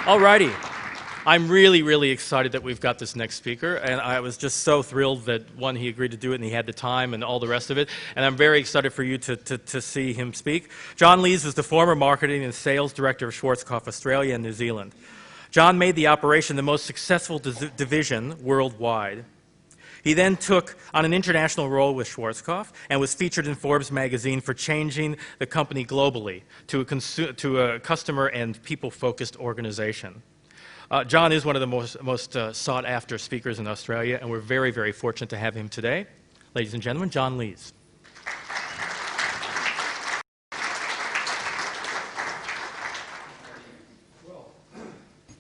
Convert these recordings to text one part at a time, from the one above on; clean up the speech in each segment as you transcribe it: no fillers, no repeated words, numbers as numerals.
Alrighty. I'm really, really excited that we've got this next speaker, and I was just so thrilled that, one, he agreed to do it, and he had the time and all the rest of it, and I'm very excited for you to see him speak. John Lees is the former marketing and sales director of Schwarzkopf Australia and New Zealand. John made the operation the most successful division worldwide. He then took on an international role with Schwarzkopf and was featured in Forbes magazine for changing the company globally to a customer and people-focused organization. John is one of the most sought-after speakers in Australia, and we're very, very fortunate to have him today. Ladies and gentlemen, John Lees.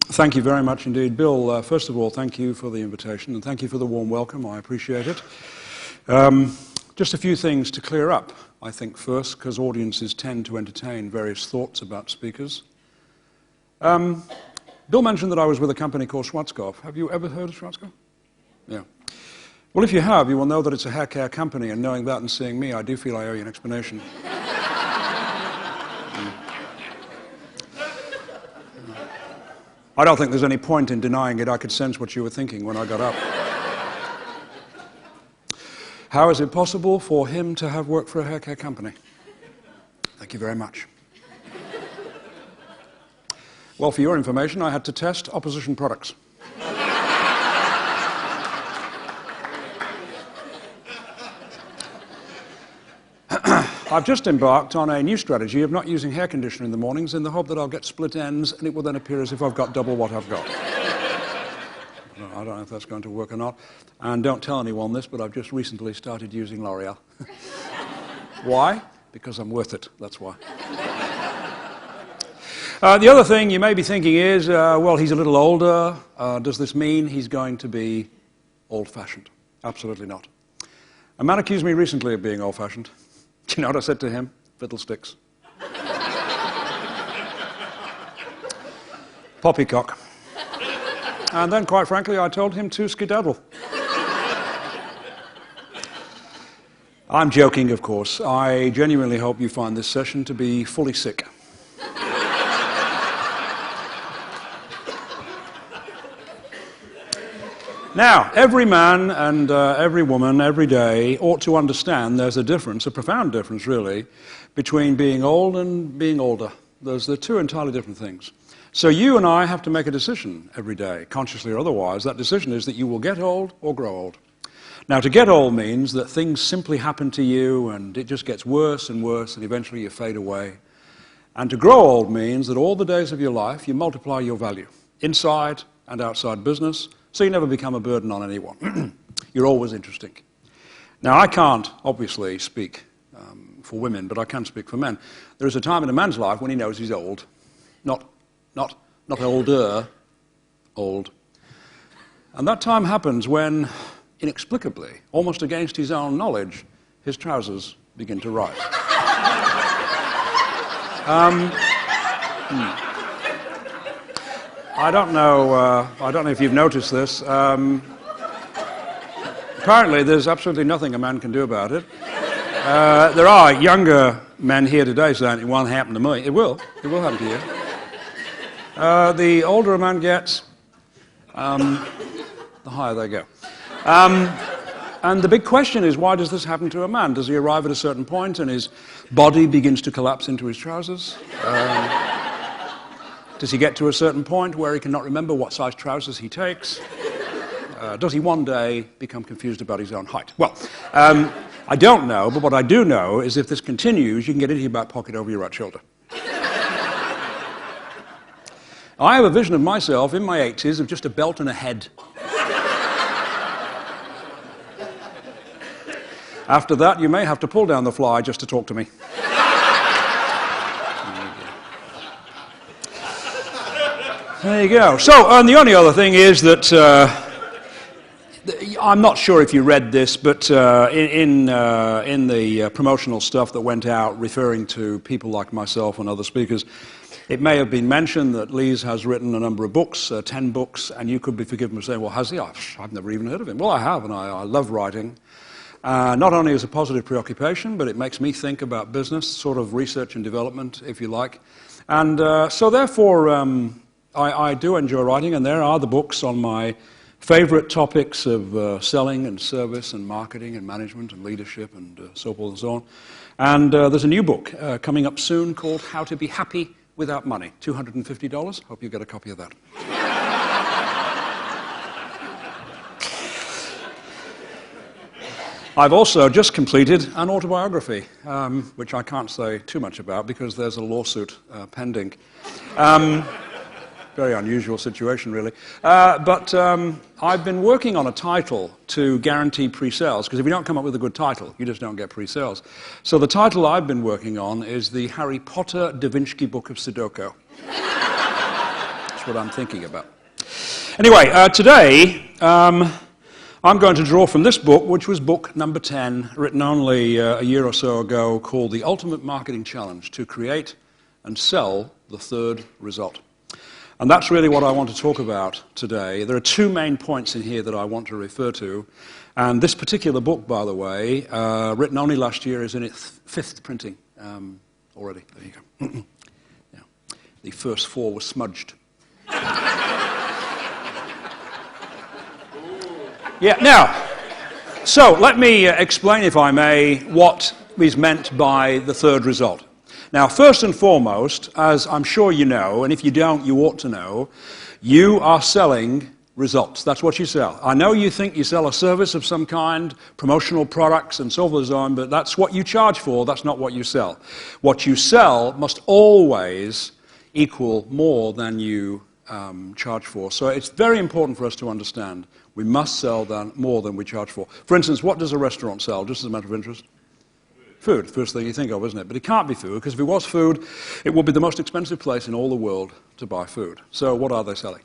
Thank you very much indeed, Bill. First of all, thank you for the invitation, and thank you for the warm welcome. I appreciate it. Just a few things to clear up, I think, first, because audiences tend to entertain various thoughts about speakers. Bill mentioned that I was with a company called Schwarzkopf. Have you ever heard of Schwarzkopf? Yeah. Well, if you have, you will know that it's a hair care company, and knowing that and seeing me, I do feel I owe you an explanation. I don't think there's any point in denying it. I could sense what you were thinking when I got up. How is it possible for him to have worked for a hair care company? Thank you very much. Well, for your information, I had to test opposition products. I've just embarked on a new strategy of not using hair conditioner in the mornings in the hope that I'll get split ends and it will then appear as if I've got double what I've got. I don't know if that's going to work or not. And don't tell anyone this, but I've just recently started using L'Oreal. Why? Because I'm worth it, that's why. The other thing you may be thinking is, well, he's a little older. Does this mean he's going to be old-fashioned? Absolutely not. A man accused me recently of being old-fashioned. Do you know what I said to him? Fiddlesticks. Poppycock. And then, quite frankly, I told him to skedaddle. I'm joking, of course. I genuinely hope you find this session to be fully sick. Now, every man and every woman every day ought to understand there's a difference, a profound difference really, between being old and being older. They're two entirely different things. So you and I have to make a decision every day, consciously or otherwise. That decision is that you will get old or grow old. Now, to get old means that things simply happen to you and it just gets worse and worse and eventually you fade away. And to grow old means that all the days of your life you multiply your value, inside and outside business, so you never become a burden on anyone. You're always interesting. Now, I can't, obviously, speak for women, but I can speak for men. There is a time in a man's life when he knows he's old. Not older, old. And that time happens when, inexplicably, almost against his own knowledge, his trousers begin to rise. I don't know if you've noticed this. Apparently, there's absolutely nothing a man can do about it. There are younger men here today saying it won't happen to me. It will happen to you. The older a man gets, the higher they go. And the big question is, why does this happen to a man? Does he arrive at a certain point and his body begins to collapse into his trousers? Does he get to a certain point where he cannot remember what size trousers he takes? Does he one day become confused about his own height? Well, I don't know, but what I do know is if this continues, you can get into your back pocket over your right shoulder. I have a vision of myself in my 80s of just a belt and a head. After that, you may have to pull down the fly just to talk to me. There you go. So, and the only other thing is that I'm not sure if you read this, but in the promotional stuff that went out referring to people like myself and other speakers, it may have been mentioned that Lees has written a number of books, 10 books, and you could be forgiven for saying, well, has he? I've never even heard of him. Well, I have, and I love writing. Not only as a positive preoccupation, but it makes me think about business, sort of research and development, if you like. And so therefore, I do enjoy writing, and there are the books on my favorite topics of selling and service and marketing and management and leadership and so forth and so on. And there's a new book coming up soon called How to Be Happy Without Money, $250. Hope you get a copy of that. I've also just completed an autobiography, which I can't say too much about because there's a lawsuit pending. Very unusual situation, really. But I've been working on a title to guarantee pre-sales, because if you don't come up with a good title, you just don't get pre-sales. So the title I've been working on is the Harry Potter Da Vinci Book of Sudoku. That's what I'm thinking about. Anyway, today I'm going to draw from this book, which was book number 10, written only a year or so ago, called The Ultimate Marketing Challenge: To Create and Sell the Third Result. And that's really what I want to talk about today. There are two main points in here that I want to refer to. And this particular book, by the way, written only last year, is in its fifth printing already. There you go. Yeah. The first four were smudged. Yeah, now, so let me explain, if I may, what is meant by the third result. Now, first and foremost, as I'm sure you know, and if you don't, you ought to know, you are selling results. That's what you sell. I know you think you sell a service of some kind, promotional products and so forth and so on, but that's what you charge for, that's not what you sell. What you sell must always equal more than you charge for. So it's very important for us to understand we must sell more than we charge for. For instance, what does a restaurant sell, just as a matter of interest? Food, first thing you think of, isn't it? But it can't be food, because if it was food, it would be the most expensive place in all the world to buy food. So what are they selling?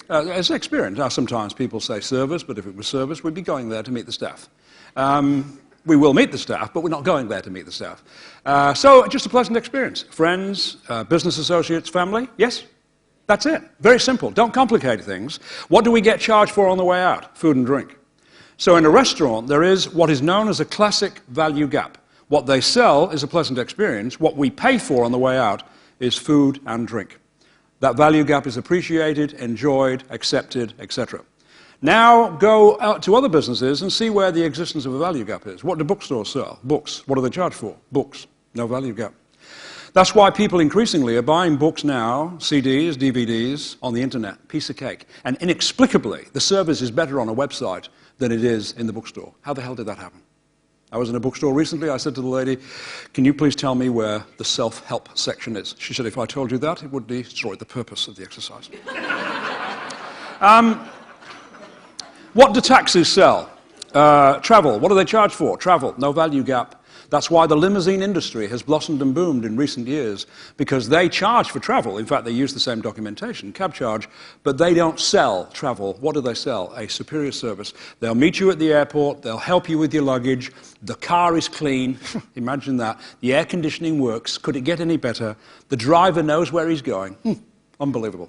It's experience. Now, sometimes people say service, but if it was service, we'd be going there to meet the staff. We will meet the staff, but we're not going there to meet the staff. So just a pleasant experience. Friends, business associates, family, yes? That's it. Very simple. Don't complicate things. What do we get charged for on the way out? Food and drink. So in a restaurant, there is what is known as a classic value gap. What they sell is a pleasant experience. What we pay for on the way out is food and drink. That value gap is appreciated, enjoyed, accepted, etc. Now go out to other businesses and see where the existence of a value gap is. What do bookstores sell? Books. What do they charge for? Books. No value gap. That's why people increasingly are buying books now, CDs, DVDs, on the internet. Piece of cake. And inexplicably, the service is better on a website than it is in the bookstore. How the hell did that happen? I was in a bookstore recently. I said to the lady, can you please tell me where the self-help section is? She said, if I told you that, it would destroy the purpose of the exercise. What do taxis sell? Travel. What do they charge for? Travel. No value gap. That's why the limousine industry has blossomed and boomed in recent years, because they charge for travel. In fact, they use the same documentation, cab charge, but they don't sell travel. What do they sell? A superior service. They'll meet you at the airport, they'll help you with your luggage, the car is clean, imagine that, the air conditioning works, could it get any better? The driver knows where he's going. Unbelievable.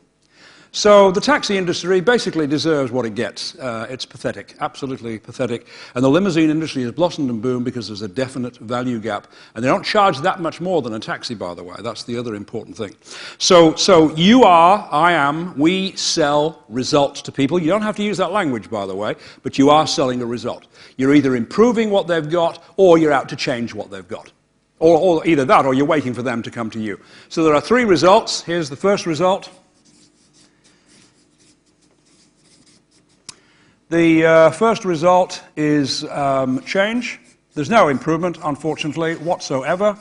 So the taxi industry basically deserves what it gets. It's pathetic, absolutely pathetic. And the limousine industry has blossomed and boomed because there's a definite value gap. And they don't charge that much more than a taxi, by the way. That's the other important thing. So you are, I am, we sell results to people. You don't have to use that language, by the way, but you are selling a result. You're either improving what they've got, or you're out to change what they've got. Or either that, or you're waiting for them to come to you. So there are three results. Here's the first result. The first result is change. There's no improvement, unfortunately, whatsoever.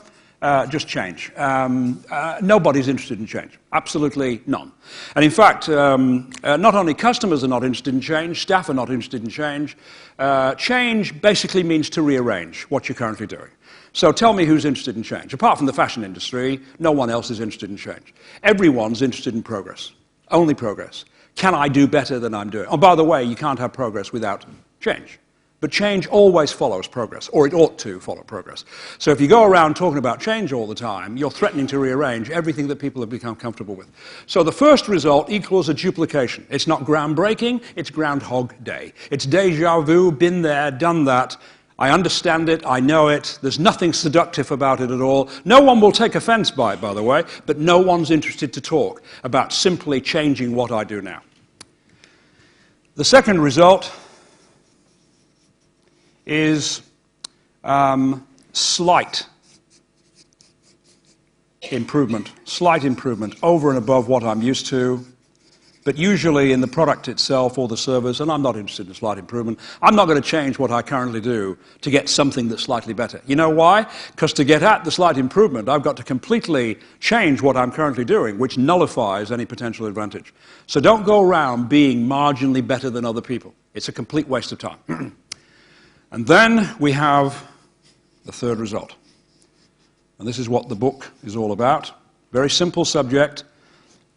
Just change. Nobody's interested in change. Absolutely none. And in fact, not only customers are not interested in change, staff are not interested in change. Change basically means to rearrange what you're currently doing. So tell me who's interested in change. Apart from the fashion industry, no one else is interested in change. Everyone's interested in progress. Only progress. Can I do better than I'm doing? Oh, by the way, you can't have progress without change. But change always follows progress, or it ought to follow progress. So if you go around talking about change all the time, you're threatening to rearrange everything that people have become comfortable with. So the first result equals a duplication. It's not groundbreaking, it's Groundhog Day. It's déjà vu, been there, done that. I understand it, I know it, there's nothing seductive about it at all. No one will take offense by it, by the way, but no one's interested to talk about simply changing what I do now. The second result is slight improvement over and above what I'm used to, but usually in the product itself or the service, and I'm not interested in slight improvement. I'm not going to change what I currently do to get something that's slightly better. You know why? Because to get at the slight improvement, I've got to completely change what I'm currently doing, which nullifies any potential advantage. So don't go around being marginally better than other people. It's a complete waste of time. And then we have the third result. And this is what the book is all about. Very simple subject,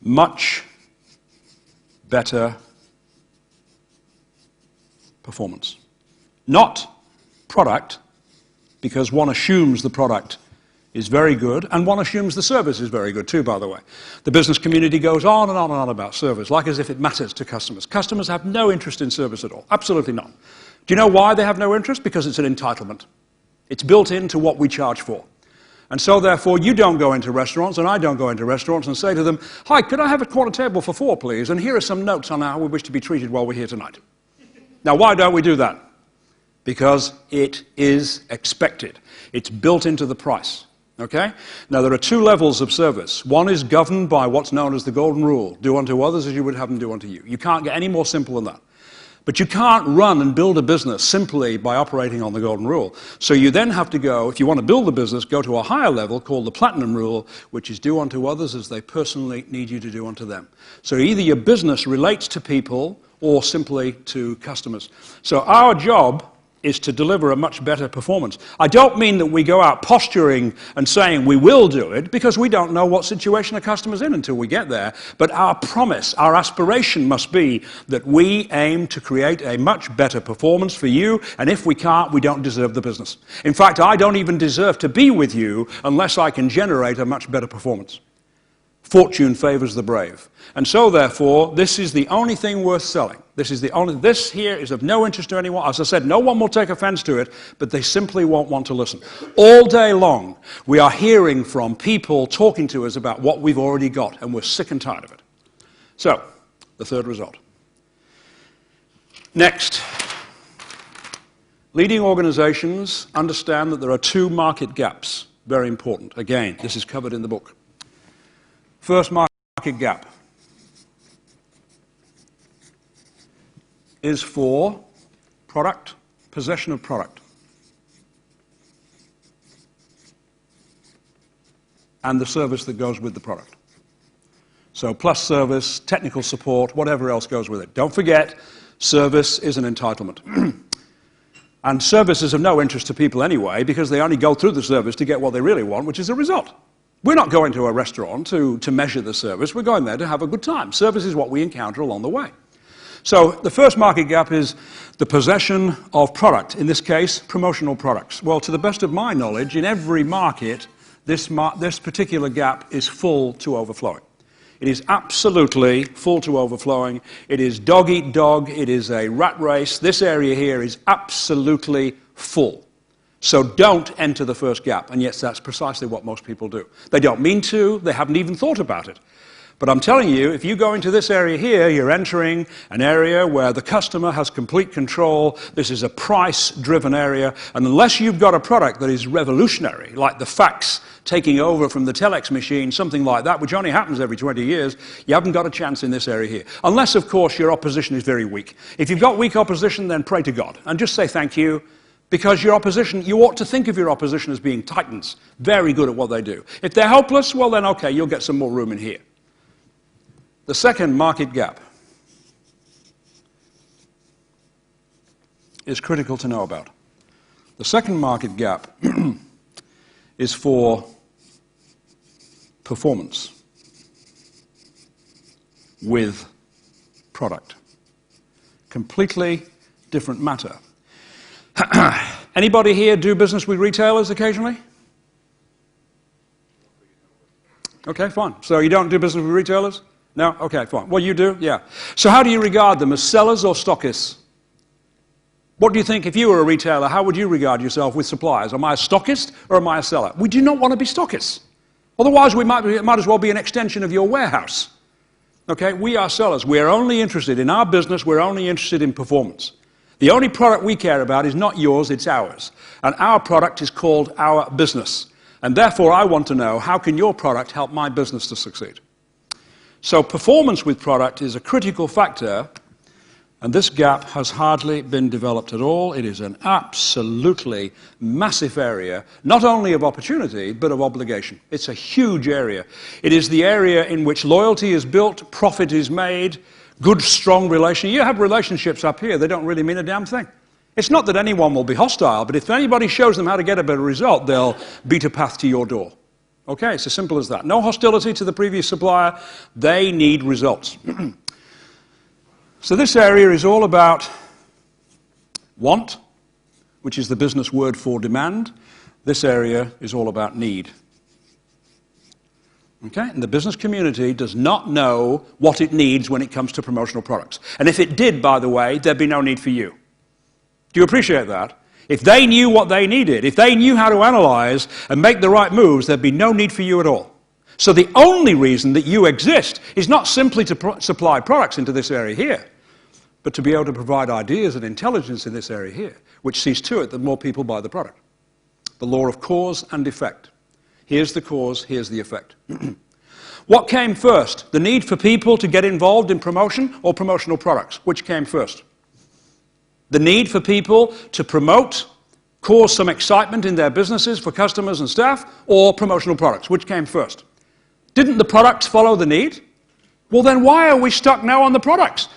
much better performance. Not product, because one assumes the product is very good, and one assumes the service is very good too, by the way. The business community goes on and on and on about service, like as if it matters to customers. Customers have no interest in service at all. Absolutely none. Do you know why they have no interest? Because it's an entitlement. It's built into what we charge for. And so, therefore, you don't go into restaurants, and I don't go into restaurants and say to them, "Hi, could I have a quarter table for 4, please? And here are some notes on how we wish to be treated while we're here tonight." Now, why don't we do that? Because it is expected. It's built into the price. Okay? Now, there are 2 levels of service. One is governed by what's known as the golden rule. Do unto others as you would have them do unto you. You can't get any more simple than that. But you can't run and build a business simply by operating on the golden rule. So you then have to go, if you want to build the business, go to a higher level called the platinum rule, which is do unto others as they personally need you to do unto them. So either your business relates to people or simply to customers. So our job is to deliver a much better performance. I don't mean that we go out posturing and saying we will do it, because we don't know what situation a customer's in until we get there. But our promise, our aspiration must be that we aim to create a much better performance for you, and if we can't, we don't deserve the business. In fact, I don't even deserve to be with you unless I can generate a much better performance. Fortune favors the brave. And so, therefore, this is the only thing worth selling. This here is of no interest to anyone. As I said, no one will take offense to it, but they simply won't want to listen. All day long, we are hearing from people talking to us about what we've already got, and we're sick and tired of it. So, the third result. Next, leading organizations understand that there are 2 market gaps. Very important. Again, this is covered in the book. First market gap is for product, possession of product, and the service that goes with the product. So plus service, technical support, whatever else goes with it. Don't forget, service is an entitlement. And service is of no interest to people anyway, because they only go through the service to get what they really want, which is a result. We're not going to a restaurant to measure the service. We're going there to have a good time. Service is what we encounter along the way. So the first market gap is the possession of product, in this case, promotional products. Well, to the best of my knowledge, in every market, this particular gap is full to overflowing. It is absolutely full to overflowing. It is dog eat dog. It is a rat race. This area here is absolutely full. So don't enter the first gap, and yes, that's precisely what most people do. They don't mean to, they haven't even thought about it. But I'm telling you, if you go into this area here, you're entering an area where the customer has complete control. This is a price-driven area, and unless you've got a product that is revolutionary, like the fax taking over from the telex machine, something like that, which only happens every 20 years, you haven't got a chance in this area here. Unless, of course, your opposition is very weak. If you've got weak opposition, then pray to God, and just say thank you. Because your opposition, you ought to think of your opposition as being titans, very good at what they do. If they're hopeless, well then okay, you'll get some more room in here. The second market gap is critical to know about. The second market gap is for performance with product. Completely different matter. Anybody here do business with retailers occasionally? Okay, fine. So you don't do business with retailers? No? Okay, fine. Well, you do? Yeah. So how do you regard them, as sellers or stockists? What do you think if you were a retailer, how would you regard yourself with suppliers? Am I a stockist or am I a seller? We do not want to be stockists. Otherwise, we might as well be an extension of your warehouse. Okay, we are sellers. We are only interested in our business. We're only interested in performance. The only product we care about is not yours, it's ours. And our product is called our business. And therefore, I want to know, how can your product help my business to succeed? So performance with product is a critical factor, and this gap has hardly been developed at all. It is an absolutely massive area, not only of opportunity, but of obligation. It's a huge area. It is the area in which loyalty is built, profit is made, good, strong relation. You have relationships up here, they don't really mean a damn thing. It's not that anyone will be hostile, but if anybody shows them how to get a better result, they'll beat a path to your door. Okay, it's as simple as that. No hostility to the previous supplier. They need results. So this area is all about want, which is the business word for demand. This area is all about need. Okay? And the business community does not know what it needs when it comes to promotional products. And if it did, by the way, there'd be no need for you. Do you appreciate that? If they knew what they needed, if they knew how to analyze and make the right moves, there'd be no need for you at all. So the only reason that you exist is not simply to supply products into this area here, but to be able to provide ideas and intelligence in this area here, which sees to it that more people buy the product. The law of cause and effect. Here's the cause, here's the effect. What came first? The need for people to get involved in promotion or promotional products? Which came first? The need for people to promote, cause some excitement in their businesses for customers and staff, or promotional products? Which came first? Didn't the products follow the need? Well, then why are we stuck now on the products?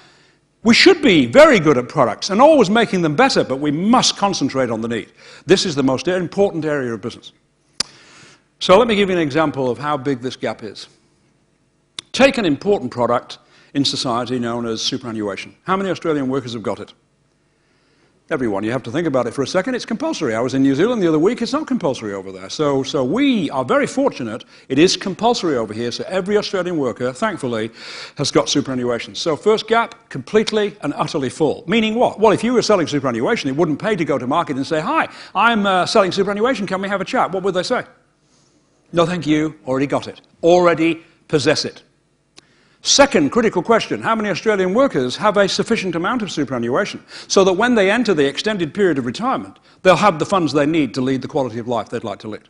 We should be very good at products and always making them better, but we must concentrate on the need. This is the most important area of business. So let me give you an example of how big this gap is. Take an important product in society known as superannuation. How many Australian workers have got it? Everyone. You have to think about it for a second. It's compulsory. I was in New Zealand the other week. It's not compulsory over there. So we are very fortunate. It is compulsory over here. So every Australian worker, thankfully, has got superannuation. So first gap, completely and utterly full. Meaning what? Well, if you were selling superannuation, it wouldn't pay to go to market and say, hi, I'm selling superannuation. Can we have a chat? What would they say? No, thank you. Already got it. Already possess it. Second critical question, how many Australian workers have a sufficient amount of superannuation so that when they enter the extended period of retirement, they'll have the funds they need to lead the quality of life they'd like to lead?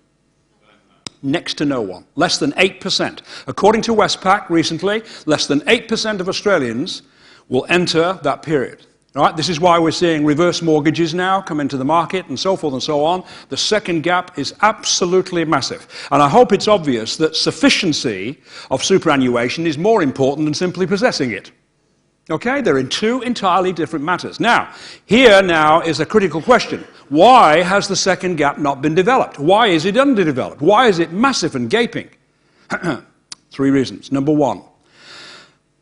Next to no one. Less than 8%. According to Westpac recently, less than 8% of Australians will enter that period. All right, this is why we're seeing reverse mortgages now come into the market and so forth and so on. The second gap is absolutely massive. And I hope it's obvious that sufficiency of superannuation is more important than simply possessing it. Okay, they're in two entirely different matters. Now, here now is a critical question. Why has the second gap not been developed? Why is it underdeveloped? Why is it massive and gaping? 3 reasons. Number 1,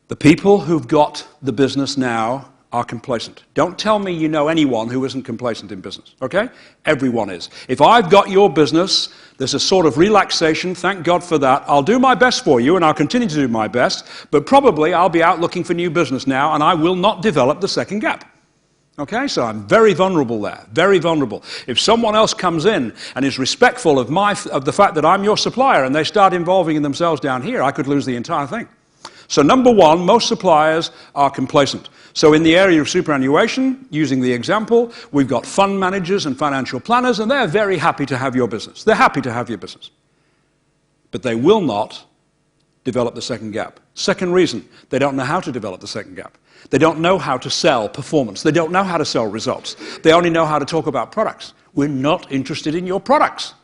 the people who've got the business now are complacent. Don't tell me you know anyone who isn't complacent in business, okay? Everyone is. If I've got your business, there's a sort of relaxation, thank God for that. I'll do my best for you, and I'll continue to do my best, but probably I'll be out looking for new business now, and I will not develop the second gap. Okay, so I'm very vulnerable there, very vulnerable. If someone else comes in and is respectful of the fact that I'm your supplier, and they start involving themselves down here, I could lose the entire thing. So number 1, most suppliers are complacent. So in the area of superannuation, using the example, we've got fund managers and financial planners, and they're very happy to have your business. They're happy to have your business. But they will not develop the second gap. Second reason, they don't know how to develop the second gap. They don't know how to sell performance. They don't know how to sell results. They only know how to talk about products. We're not interested in your products.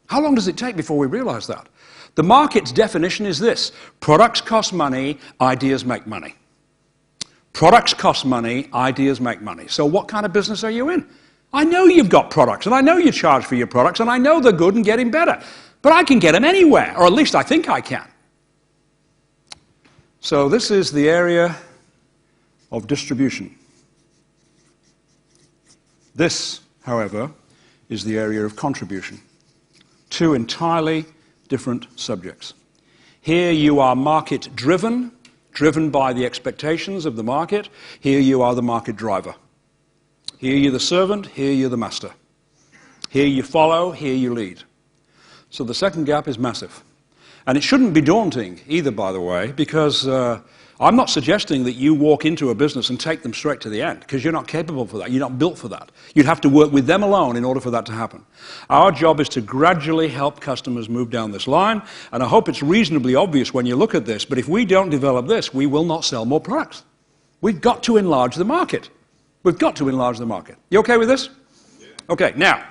How long does it take before we realize that? The market's definition is this: products cost money, ideas make money. Products cost money, ideas make money. So what kind of business are you in? I know you've got products, and I know you charge for your products, and I know they're good and getting better. But I can get them anywhere, or at least I think I can. So this is the area of distribution. This, however, is the area of contribution. 2 entirely different subjects. Here you are market-driven, driven by the expectations of the market. Here you are the market driver. Here you're the servant, here you're the master. Here you follow, here you lead. So the second gap is massive. And it shouldn't be daunting either, by the way, because I'm not suggesting that you walk into a business and take them straight to the end, because you're not capable for that. You're not built for that. You'd have to work with them alone in order for that to happen. Our job is to gradually help customers move down this line, and I hope it's reasonably obvious when you look at this, but if we don't develop this, we will not sell more products. We've got to enlarge the market. We've got to enlarge the market. You okay with this? Yeah. Okay, now,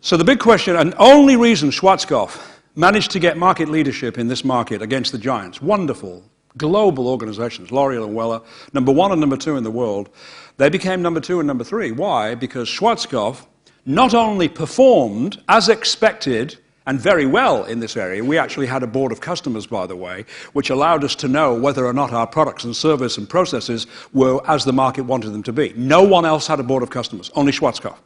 so the big question, and only reason Schwarzkopf managed to get market leadership in this market against the giants, wonderful, global organizations, L'Oreal and Weller, number 1 and number 2 in the world, they became number 2 and number 3. Why? Because Schwarzkopf not only performed as expected and very well in this area. We actually had a board of customers, by the way, which allowed us to know whether or not our products and service and processes were as the market wanted them to be. No one else had a board of customers, only Schwarzkopf.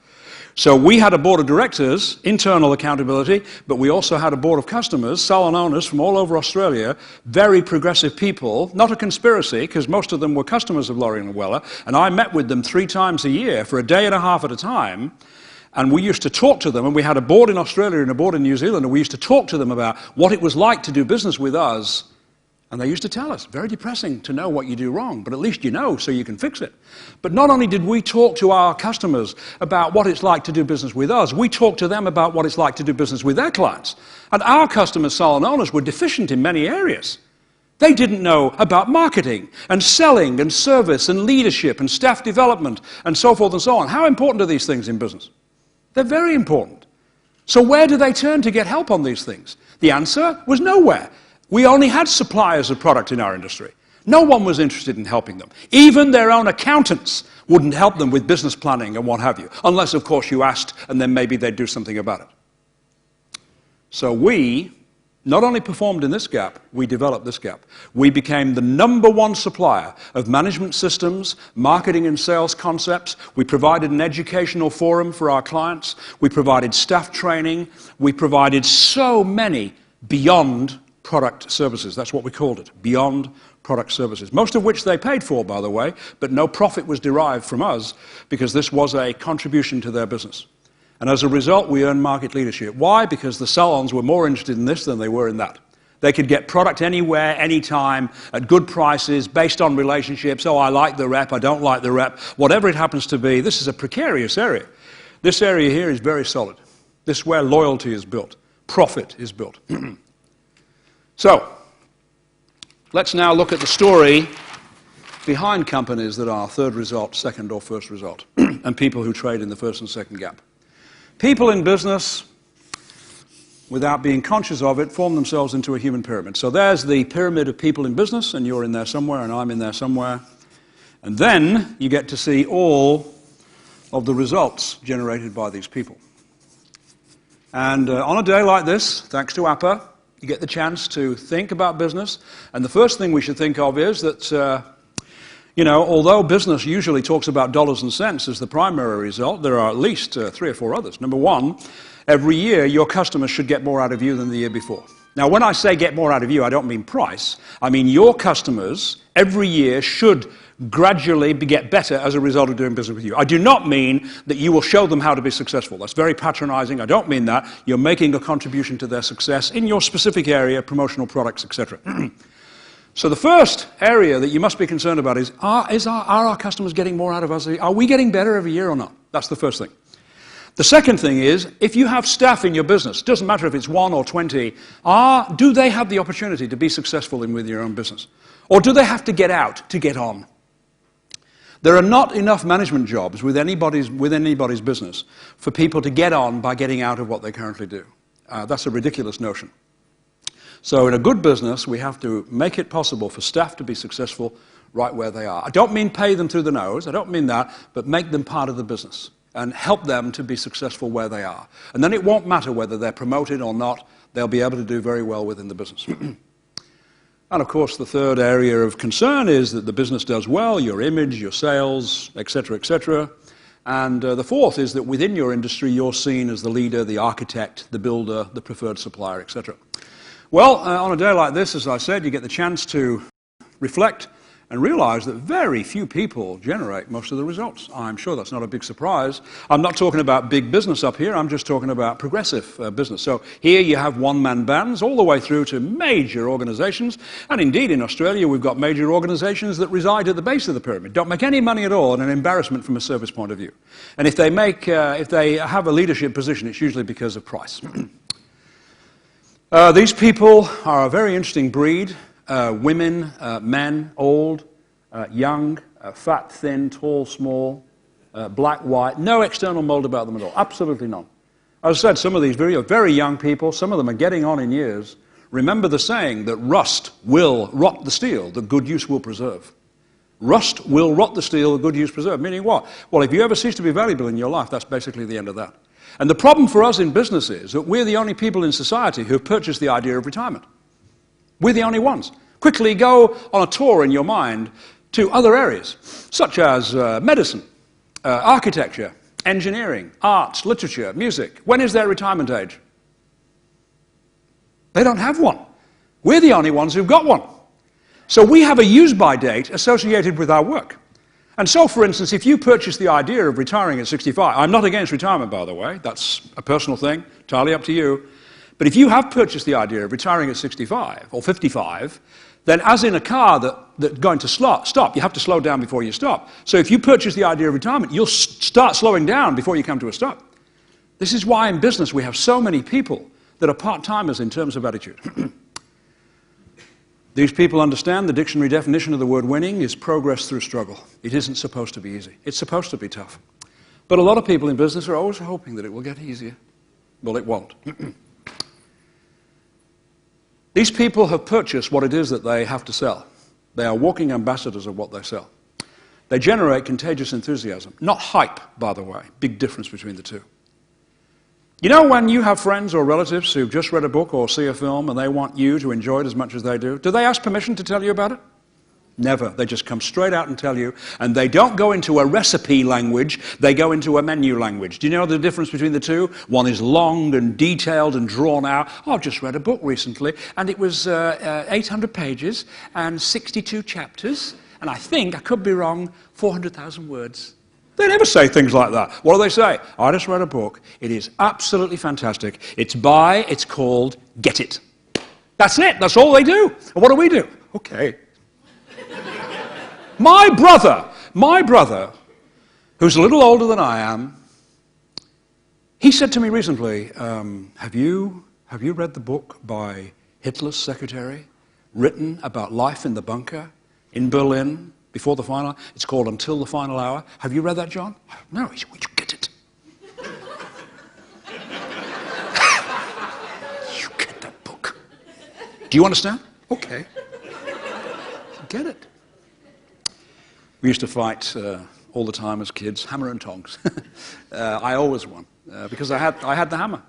So we had a board of directors, internal accountability, but we also had a board of customers, salon owners from all over Australia, very progressive people, not a conspiracy, because most of them were customers of L'Oreal and Weller, and I met with them 3 times a year for a day and a half at a time, and we used to talk to them, and we had a board in Australia and a board in New Zealand, and we used to talk to them about what it was like to do business with us. And they used to tell us, very depressing to know what you do wrong, but at least you know so you can fix it. But not only did we talk to our customers about what it's like to do business with us, we talked to them about what it's like to do business with their clients. And our customers, salon owners, were deficient in many areas. They didn't know about marketing and selling and service and leadership and staff development and so forth and so on. How important are these things in business? They're very important. So where do they turn to get help on these things? The answer was nowhere. We only had suppliers of product in our industry. No one was interested in helping them. Even their own accountants wouldn't help them with business planning and what have you, unless, of course, you asked, and then maybe they'd do something about it. So we not only performed in this gap, we developed this gap. We became the number 1 supplier of management systems, marketing and sales concepts. We provided an educational forum for our clients. We provided staff training. We provided so many beyond product services. That's what we called it, beyond product services. Most of which they paid for, by the way, but no profit was derived from us because this was a contribution to their business. And as a result, we earned market leadership. Why? Because the salons were more interested in this than they were in that. They could get product anywhere, anytime, at good prices, based on relationships. Oh, I like the rep, I don't like the rep. Whatever it happens to be, this is a precarious area. This area here is very solid. This is where loyalty is built. Profit is built. So, let's now look at the story behind companies that are third result, second or first result, and people who trade in the first and second gap. People in business, without being conscious of it, form themselves into a human pyramid. So there's the pyramid of people in business, and you're in there somewhere, and I'm in there somewhere. And then you get to see all of the results generated by these people. And on a day like this, thanks to APPA, you get the chance to think about business. And the first thing we should think of is that, although business usually talks about dollars and cents as the primary result, there are at least 3 or 4 others. Number 1, every year your customers should get more out of you than the year before. Now, when I say get more out of you, I don't mean price. I mean your customers every year should gradually get better as a result of doing business with you. I do not mean that you will show them how to be successful. That's very patronizing. I don't mean that. You're making a contribution to their success in your specific area, promotional products, etc. So the first area that you must be concerned about is our customers getting more out of us? Are we getting better every year or not? That's the first thing. The second thing is, if you have staff in your business, doesn't matter if it's 1 or 20, do they have the opportunity to be successful with your own business? Or do they have to get out to get on? There are not enough management jobs with anybody's business for people to get on by getting out of what they currently do. That's a ridiculous notion. So in a good business, we have to make it possible for staff to be successful right where they are. I don't mean pay them through the nose, I don't mean that, but make them part of the business and help them to be successful where they are. And then it won't matter whether they're promoted or not, they'll be able to do very well within the business. And of course, the third area of concern is that the business does well, your image, your sales, etc., etc. And the fourth is that within your industry, you're seen as the leader, the architect, the builder, the preferred supplier, etc. Well, on a day like this, as I said, you get the chance to reflect and realize that very few people generate most of the results. I'm sure that's not a big surprise. I'm not talking about big business up here, I'm just talking about progressive business. So here you have one-man bands all the way through to major organizations, and indeed in Australia we've got major organizations that reside at the base of the pyramid, don't make any money at all, and an embarrassment from a service point of view. And if they have a leadership position, it's usually because of price. These people are a very interesting breed. Women, men, old, young, fat, thin, tall, small, black, white. No external mold about them at all. Absolutely none. As I said, some of these very young people, some of them are getting on in years. Remember the saying that rust will rot the steel, that good use will preserve. Rust will rot the steel, good use preserve. Meaning what? Well, if you ever cease to be valuable in your life, that's basically the end of that. And the problem for us in business is that we're the only people in society who have purchased the idea of retirement. We're the only ones. Quickly go on a tour in your mind to other areas, such as medicine, architecture, engineering, arts, literature, music. When is their retirement age? They don't have one. We're the only ones who've got one. So we have a use-by date associated with our work. And so, for instance, if you purchase the idea of retiring at 65, I'm not against retirement, by the way, that's a personal thing, entirely up to you, but if you have purchased the idea of retiring at 65 or 55, then as in a car that's going to stop, you have to slow down before you stop. So if you purchase the idea of retirement, you'll start slowing down before you come to a stop. This is why in business we have so many people that are part-timers in terms of attitude. These people understand the dictionary definition of the word winning is progress through struggle. It isn't supposed to be easy. It's supposed to be tough. But a lot of people in business are always hoping that it will get easier. Well, it won't. These people have purchased what it is that they have to sell. They are walking ambassadors of what they sell. They generate contagious enthusiasm. Not hype, by the way. Big difference between the two. You know when you have friends or relatives who've just read a book or see a film and they want you to enjoy it as much as they do they ask permission to tell you about it? Never. They just come straight out and tell you, and they don't go into a recipe language, they go into a menu language. Do you know the difference between the two? One is long and detailed and drawn out. Oh, I've just read a book recently, and it was 800 pages and 62 chapters, and I think, I could be wrong, 400,000 words. They never say things like that. What do they say? I just read a book. It is absolutely fantastic. It's called Get It. That's it. That's all they do. And what do we do? Okay. My brother, who's a little older than I am, he said to me recently, have you read the book by Hitler's secretary, written about life in the bunker in Berlin before the final? It's called Until the Final Hour. Have you read that, John? No. He said, would you get it? You get that book. Do you understand? Okay. Get it. We used to fight all the time as kids, hammer and tongs. I always won because I had the hammer.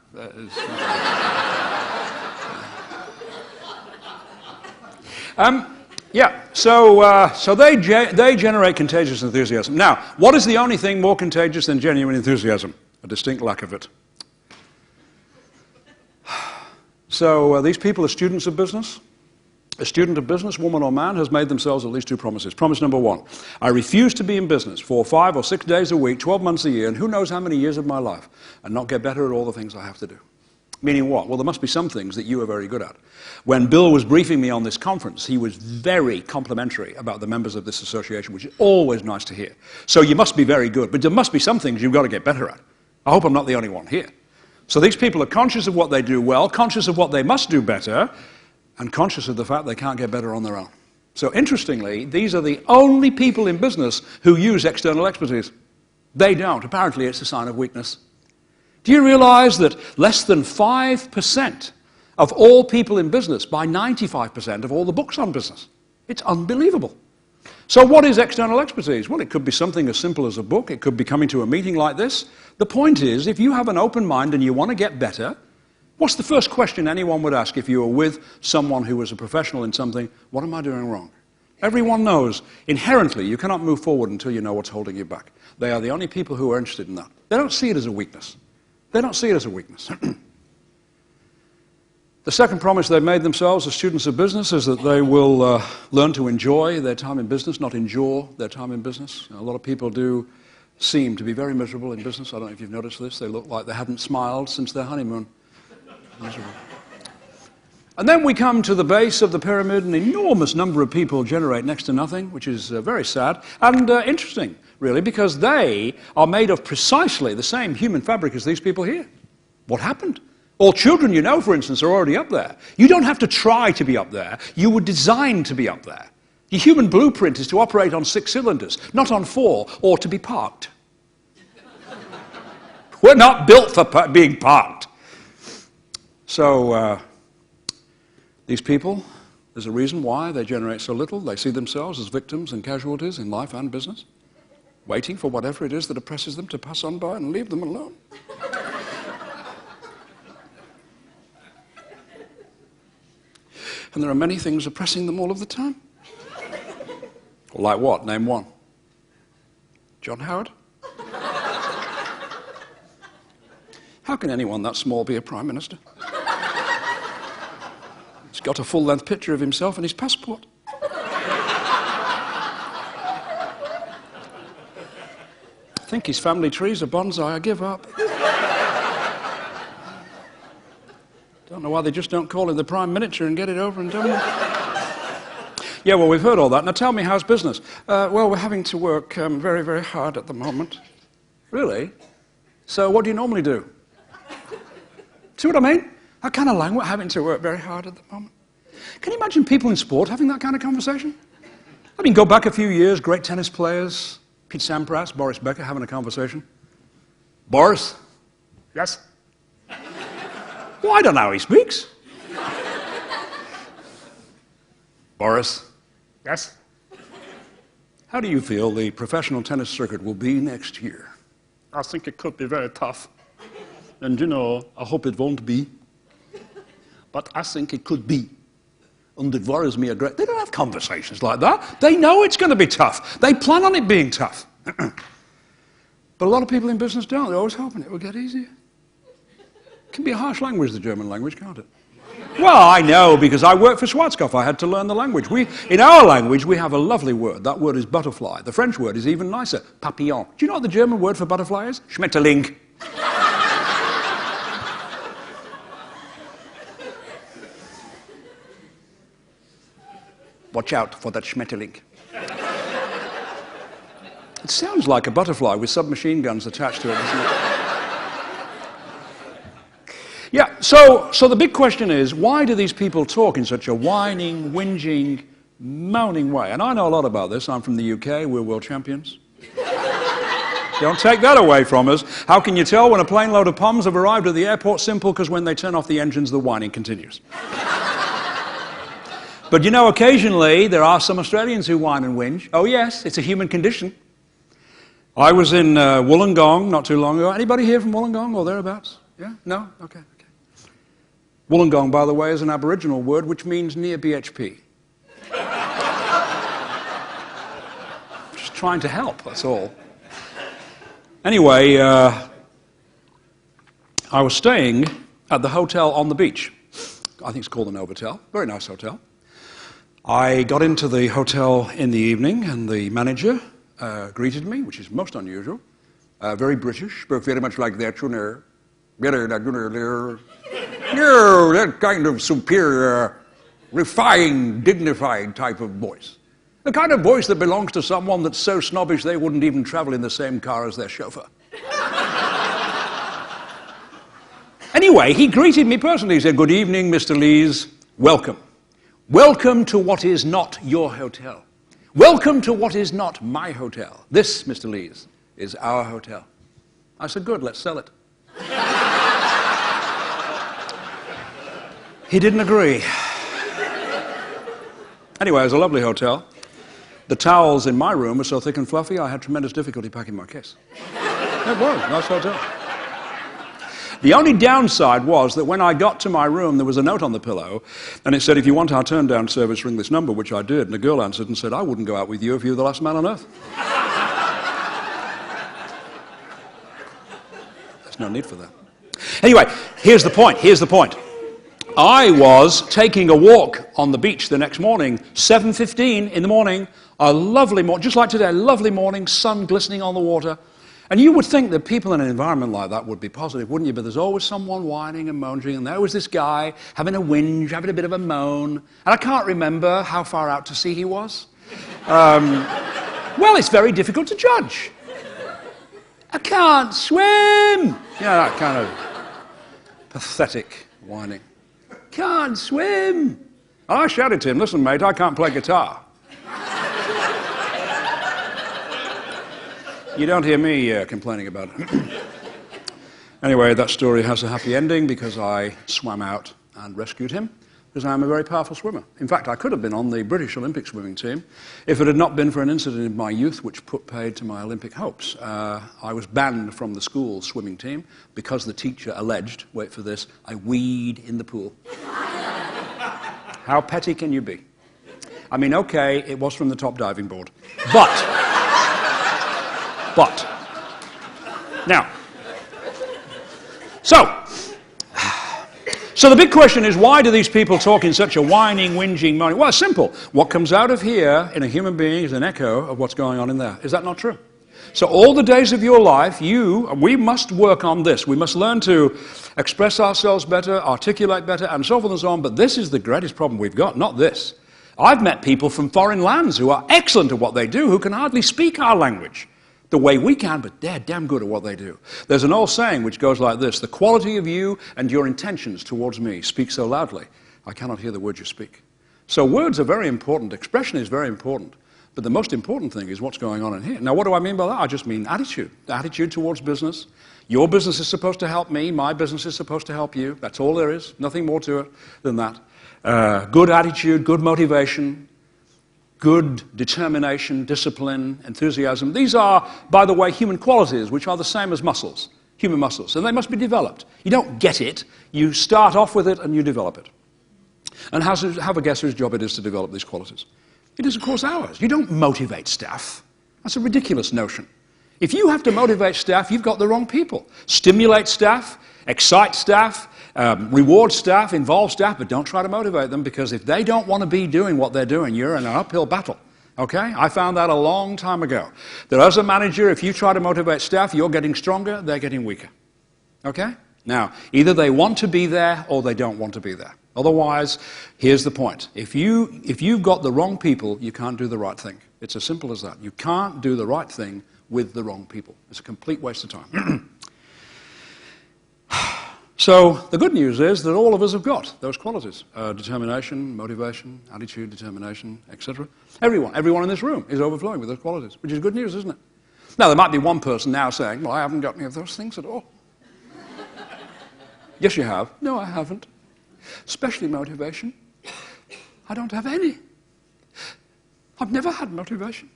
Yeah, so they generate contagious enthusiasm. Now, what is the only thing more contagious than genuine enthusiasm? A distinct lack of it. So these people are students of business. A student of business, woman or man, has made themselves at least two promises. Promise number one, I refuse to be in business for 5 or 6 days a week, 12 months a year, and who knows how many years of my life, and not get better at all the things I have to do. Meaning what? Well, there must be some things that you are very good at. When Bill was briefing me on this conference, he was very complimentary about the members of this association, which is always nice to hear. So you must be very good, but there must be some things you've got to get better at. I hope I'm not the only one here. So these people are conscious of what they do well, conscious of what they must do better, and conscious of the fact they can't get better on their own. So interestingly, these are the only people in business who use external expertise. They don't. Apparently it's a sign of weakness. Do you realize that less than 5% of all people in business buy 95% of all the books on business? It's unbelievable. So what is external expertise? Well, it could be something as simple as a book. It could be coming to a meeting like this. The point is, if you have an open mind and you want to get better, what's the first question anyone would ask if you were with someone who was a professional in something? What am I doing wrong? Everyone knows inherently you cannot move forward until you know what's holding you back. They are the only people who are interested in that. They don't see it as a weakness. They don't see it as a weakness. The second promise they've made themselves as students of business is that they will learn to enjoy their time in business, not endure their time in business. A lot of people do seem to be very miserable in business. I don't know if you've noticed this. They look like they haven't smiled since their honeymoon. Miserable. And then we come to the base of the pyramid. An enormous number of people generate next to nothing, which is very sad and interesting, really, because they are made of precisely the same human fabric as these people here. What happened? All children, you know, for instance, are already up there. You don't have to try to be up there. You were designed to be up there. Your human blueprint is to operate on 6 cylinders, not on 4, or to be parked. We're not built for being parked. So, these people, there's a reason why they generate so little. They see themselves as victims and casualties in life and business, waiting for whatever it is that oppresses them to pass on by and leave them alone. And there are many things oppressing them all of the time. Like what? Name one. John Howard? How can anyone that small be a prime minister? He's got a full-length picture of himself in his passport. I think his family tree's a bonsai. I give up. Don't know why they just don't call him the Prime Minister and get it over and done with. Yeah, well, we've heard all that. Now tell me, how's business? Well, we're having to work very, very hard at the moment. Really? So what do you normally do? See what I mean? That kind of language, having to work very hard at the moment. Can you imagine people in sport having that kind of conversation? I mean, go back a few years, great tennis players, Pete Sampras, Boris Becker having a conversation. Boris? Yes? Well, I don't know how he speaks. Boris? Yes? How do you feel the professional tennis circuit will be next year? I think it could be very tough. And, you know, I hope it won't be. But I think it could be. And it worries me a great... They don't have conversations like that. They know it's going to be tough. They plan on it being tough. But a lot of people in business don't. They're always hoping it will get easier. It can be a harsh language, the German language, can't it? Well, I know, because I work for Schwarzkopf. I had to learn the language. In our language, we have a lovely word. That word is butterfly. The French word is even nicer, papillon. Do you know what the German word for butterfly is? Schmetterling. Watch out for that Schmetterling. It sounds like a butterfly with submachine guns attached to it, doesn't it? Yeah, so the big question is, why do these people talk in such a whining, whinging, moaning way? And I know a lot about this. I'm from the UK. We're world champions. Don't take that away from us. How can you tell when a plane load of Poms have arrived at the airport? Simple, because when they turn off the engines, the whining continues. But you know, occasionally there are some Australians who whine and whinge. Oh yes, it's a human condition. I was in Wollongong not too long ago. Anybody here from Wollongong or thereabouts? Yeah? No? Okay. Wollongong, by the way, is an Aboriginal word which means near BHP. Just trying to help, that's all. Anyway, I was staying at the hotel on the beach. I think it's called the Novotel. Very nice hotel. I got into the hotel in the evening, and the manager greeted me, which is most unusual. Very British, spoke very much like that, you know. That kind of superior, refined, dignified type of voice. The kind of voice that belongs to someone that's so snobbish they wouldn't even travel in the same car as their chauffeur. Anyway, he greeted me personally. He said, "Good evening, Mr. Lees. Welcome. Welcome to what is not your hotel. Welcome to what is not my hotel. This, Mr. Lees, is our hotel." I said, "Good, let's sell it." He didn't agree. Anyway, it was a lovely hotel. The towels in my room were so thick and fluffy, I had tremendous difficulty packing my case. It was a nice hotel. The only downside was that when I got to my room, there was a note on the pillow, and it said, "If you want our turn-down service, ring this number," which I did. And a girl answered and said, "I wouldn't go out with you if you were the last man on earth." There's no need for that. Anyway, here's the point. I was taking a walk on the beach the next morning, 7:15 in the morning, a lovely morning, just like today, lovely morning, sun glistening on the water. And you would think that people in an environment like that would be positive, wouldn't you? But there's always someone whining and moaning, and there was this guy having a whinge, having a bit of a moan. And I can't remember how far out to sea he was. Well, it's very difficult to judge. I can't swim! Yeah, that kind of pathetic whining. Can't swim! I shouted to him, listen, mate, I can't play guitar. You don't hear me complaining about it. Anyway, that story has a happy ending because I swam out and rescued him, because I'm a very powerful swimmer. In fact, I could have been on the British Olympic swimming team if it had not been for an incident in my youth which put paid to my Olympic hopes. I was banned from the school swimming team because the teacher alleged, wait for this, I weed in the pool. How petty can you be? I mean, okay, it was from the top diving board. But, now, so the big question is, why do these people talk in such a whining, whinging, moaning? Well, it's simple. What comes out of here in a human being is an echo of what's going on in there. Is that not true? So all the days of your life, we must work on this. We must learn to express ourselves better, articulate better, and so forth and so on. But this is the greatest problem we've got, not this. I've met people from foreign lands who are excellent at what they do, who can hardly speak our language the way we can, but they're damn good at what they do. There's an old saying which goes like this: the quality of you and your intentions towards me speak so loudly, I cannot hear the words you speak. So words are very important. Expression is very important. But the most important thing is what's going on in here. Now, what do I mean by that? I just mean attitude. Attitude towards business. Your business is supposed to help me. My business is supposed to help you. That's all there is. Nothing more to it than that. Good attitude, good motivation, good determination, discipline, enthusiasm. These are, by the way, human qualities, which are the same as muscles, human muscles. And they must be developed. You don't get it. You start off with it and you develop it. And have a guess whose job it is to develop these qualities. It is, of course, ours. You don't motivate staff. That's a ridiculous notion. If you have to motivate staff, you've got the wrong people. Stimulate staff, excite staff, reward staff, involve staff, but don't try to motivate them, because if they don't want to be doing what they're doing, you're in an uphill battle. Okay? I found that a long time ago. That as a manager, if you try to motivate staff, you're getting stronger, they're getting weaker. Okay? Now, either they want to be there or they don't want to be there. Otherwise, here's the point. If you've got the wrong people, you can't do the right thing. It's as simple as that. You can't do the right thing with the wrong people. It's a complete waste of time. So the good news is that all of us have got those qualities. Determination, motivation, attitude, determination, etc. Everyone in this room is overflowing with those qualities, which is good news, isn't it? Now, there might be one person now saying, well, I haven't got any of those things at all. Yes, you have. No, I haven't. Especially motivation. I don't have any. I've never had motivation.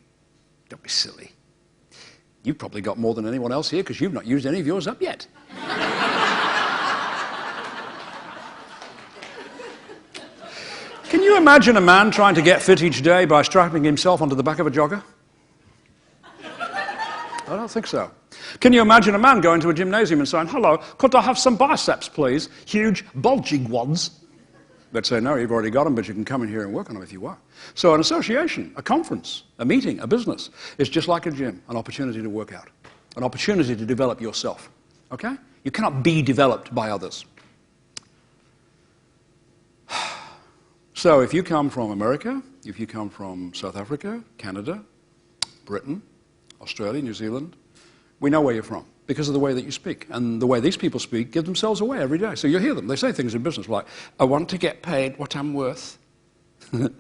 Don't be silly. You've probably got more than anyone else here because you've not used any of yours up yet. Can you imagine a man trying to get fit each day by strapping himself onto the back of a jogger? I don't think so. Can you imagine a man going to a gymnasium and saying, hello, could I have some biceps, please? Huge, bulging ones. They'd say, no, you've already got them, but you can come in here and work on them if you want. So an association, a conference, a meeting, a business is just like a gym, an opportunity to work out, an opportunity to develop yourself. Okay? You cannot be developed by others. So if you come from America, if you come from South Africa, Canada, Britain, Australia, New Zealand, we know where you're from because of the way that you speak. And the way these people speak give themselves away every day. So you hear them. They say things in business like, I want to get paid what I'm worth. We're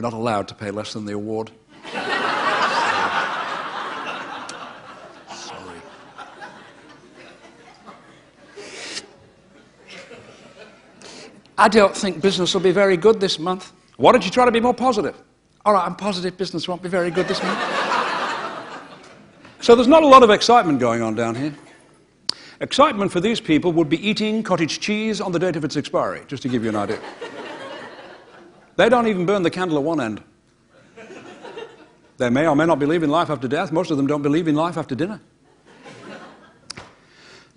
not allowed to pay less than the award. Sorry. I don't think business will be very good this month. Why don't you try to be more positive? All right, I'm positive business won't be very good this month. So there's not a lot of excitement going on down here. Excitement for these people would be eating cottage cheese on the date of its expiry, just to give you an idea. They don't even burn the candle at one end. They may or may not believe in life after death. Most of them don't believe in life after dinner.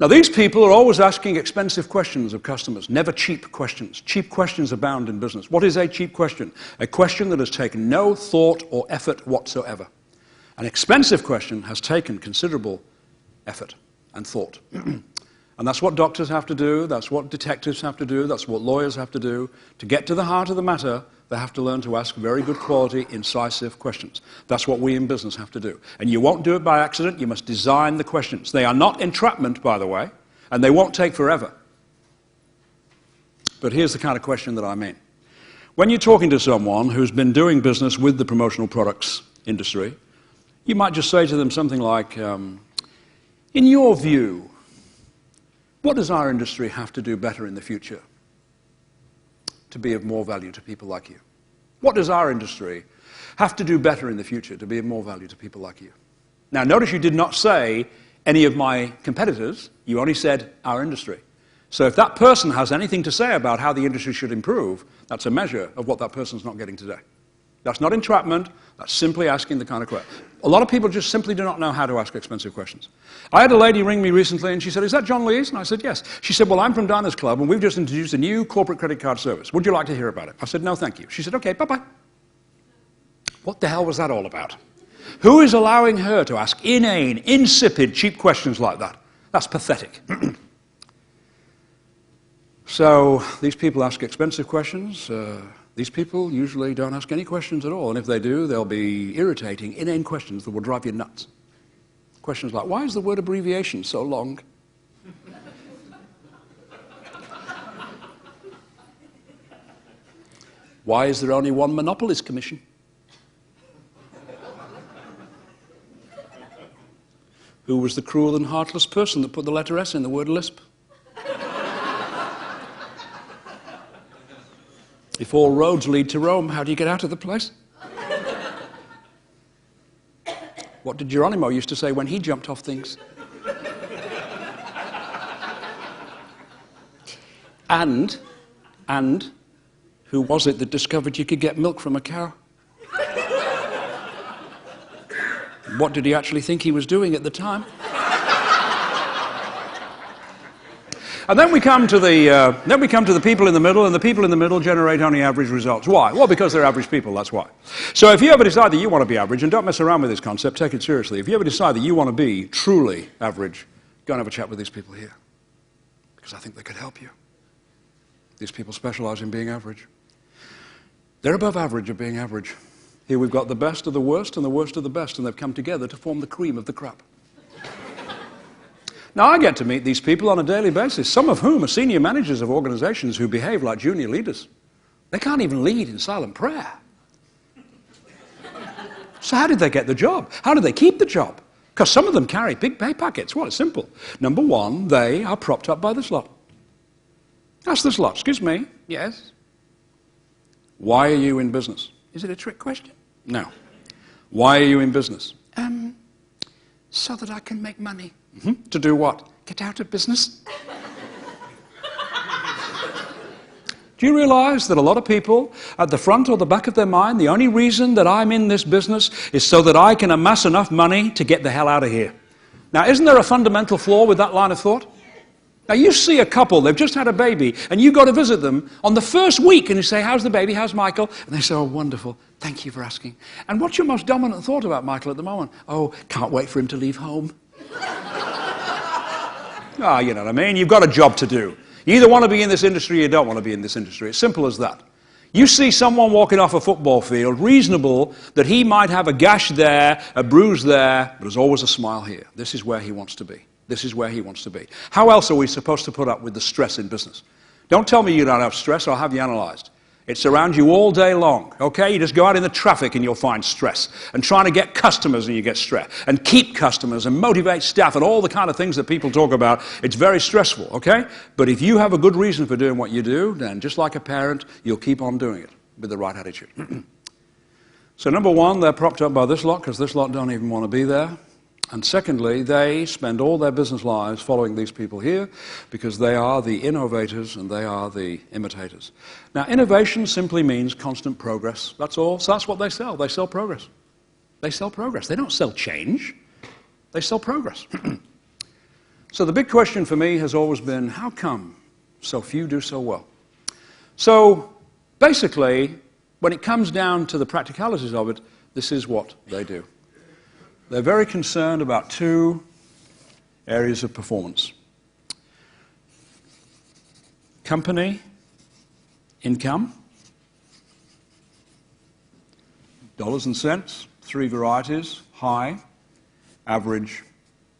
Now, these people are always asking expensive questions of customers, never cheap questions. Cheap questions abound in business. What is a cheap question? A question that has taken no thought or effort whatsoever. An expensive question has taken considerable effort and thought. And that's what doctors have to do, that's what detectives have to do, that's what lawyers have to do. To get to the heart of the matter, they have to learn to ask very good quality, incisive questions. That's what we in business have to do. And you won't do it by accident, you must design the questions. They are not entrapment, by the way, and they won't take forever. But here's the kind of question that I mean. When you're talking to someone who's been doing business with the promotional products industry, you might just say to them something like, in your view, what does our industry have to do better in the future to be of more value to people like you? What does our industry have to do better in the future to be of more value to people like you? Now, notice you did not say any of my competitors. You only said our industry. So if that person has anything to say about how the industry should improve, that's a measure of what that person's not getting today. That's not entrapment, that's simply asking the kind of question. A lot of people just simply do not know how to ask expensive questions. I had a lady ring me recently and she said, "Is that John Lees?" And I said, "Yes." She said, "Well, I'm from Diners Club and we've just introduced a new corporate credit card service. Would you like to hear about it?" I said, "No, thank you." She said, "Okay, bye-bye." What the hell was that all about? Who is allowing her to ask inane, insipid, cheap questions like that? That's pathetic. So these people ask expensive questions. These people usually don't ask any questions at all, and if they do, they'll be irritating, inane questions that will drive you nuts. Questions like, why is the word abbreviation so long? Why is there only one monopolist commission? Who was the cruel and heartless person that put the letter S in the word lisp? If all roads lead to Rome, how do you get out of the place? What did Geronimo used to say when he jumped off things? And, who was it that discovered you could get milk from a cow? What did he actually think he was doing at the time? And then we come to the people in the middle, and the people in the middle generate only average results. Why? Well, because they're average people, that's why. So if you ever decide that you want to be average, and don't mess around with this concept, take it seriously. If you ever decide that you want to be truly average, go and have a chat with these people here. Because I think they could help you. These people specialize in being average. They're above average at being average. Here we've got the best of the worst and the worst of the best, and they've come together to form the cream of the crop. Now, I get to meet these people on a daily basis, some of whom are senior managers of organizations who behave like junior leaders. They can't even lead in silent prayer. So how did they get the job? How did they keep the job? Because some of them carry big pay packets. Well, it's simple. Number one, they are propped up by this lot. Ask this lot. Excuse me. Yes? Why are you in business? Is it a trick question? No. Why are you in business? So that I can make money. Mm-hmm. To do what? Get out of business? Do you realize that a lot of people, at the front or the back of their mind, the only reason that I'm in this business is so that I can amass enough money to get the hell out of here? Now, isn't there a fundamental flaw with that line of thought? Now, you see a couple, they've just had a baby, and you go to visit them on the first week, and you say, how's the baby, how's Michael? And they say, oh, wonderful, thank you for asking. And what's your most dominant thought about Michael at the moment? Oh, can't wait for him to leave home. You know what I mean? You've got a job to do. You either want to be in this industry or you don't want to be in this industry. It's simple as that. You see someone walking off a football field, reasonable that he might have a gash there, a bruise there, but there's always a smile here. This is where he wants to be. This is where he wants to be. How else are we supposed to put up with the stress in business? Don't tell me you don't have stress, I'll have you analyzed. It surrounds you all day long, okay? You just go out in the traffic and you'll find stress. And trying to get customers and you get stress. And keep customers and motivate staff and all the kind of things that people talk about. It's very stressful, okay? But if you have a good reason for doing what you do, then just like a parent, you'll keep on doing it with the right attitude. So number one, they're propped up by this lot because this lot don't even want to be there. And secondly, they spend all their business lives following these people here because they are the innovators and they are the imitators. Now, innovation simply means constant progress. That's all. So that's what they sell. They sell progress. They sell progress. They don't sell change. They sell progress. So the big question for me has always been, how come so few do so well? So basically, when it comes down to the practicalities of it, this is what they do. They're very concerned about two areas of performance. Company income, dollars and cents, three varieties, high, average,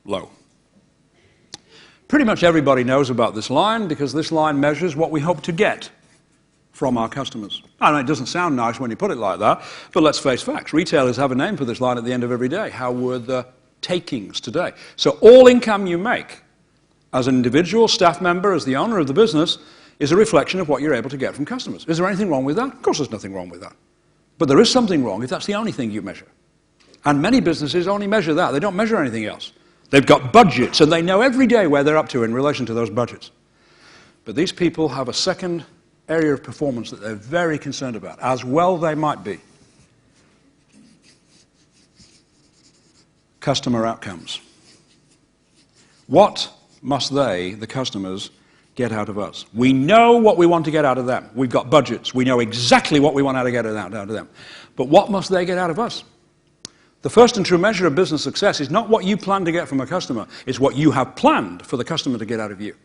low. Pretty much everybody knows about this line because this line measures what we hope to get from our customers. I mean, it doesn't sound nice when you put it like that, but let's face facts. Retailers have a name for this line at the end of every day. How were the takings today? So all income you make as an individual, staff member, as the owner of the business, is a reflection of what you're able to get from customers. Is there anything wrong with that? Of course there's nothing wrong with that. But there is something wrong if that's the only thing you measure. And many businesses only measure that. They don't measure anything else. They've got budgets, and they know every day where they're up to in relation to those budgets. But these people have a second area of performance that they're very concerned about, as well they might be. Customer outcomes. What must they, the customers, get out of us? We know what we want to get out of them. We've got budgets. We know exactly what we want to get out of them. But what must they get out of us? The first and true measure of business success is not what you plan to get from a customer, it's what you have planned for the customer to get out of you.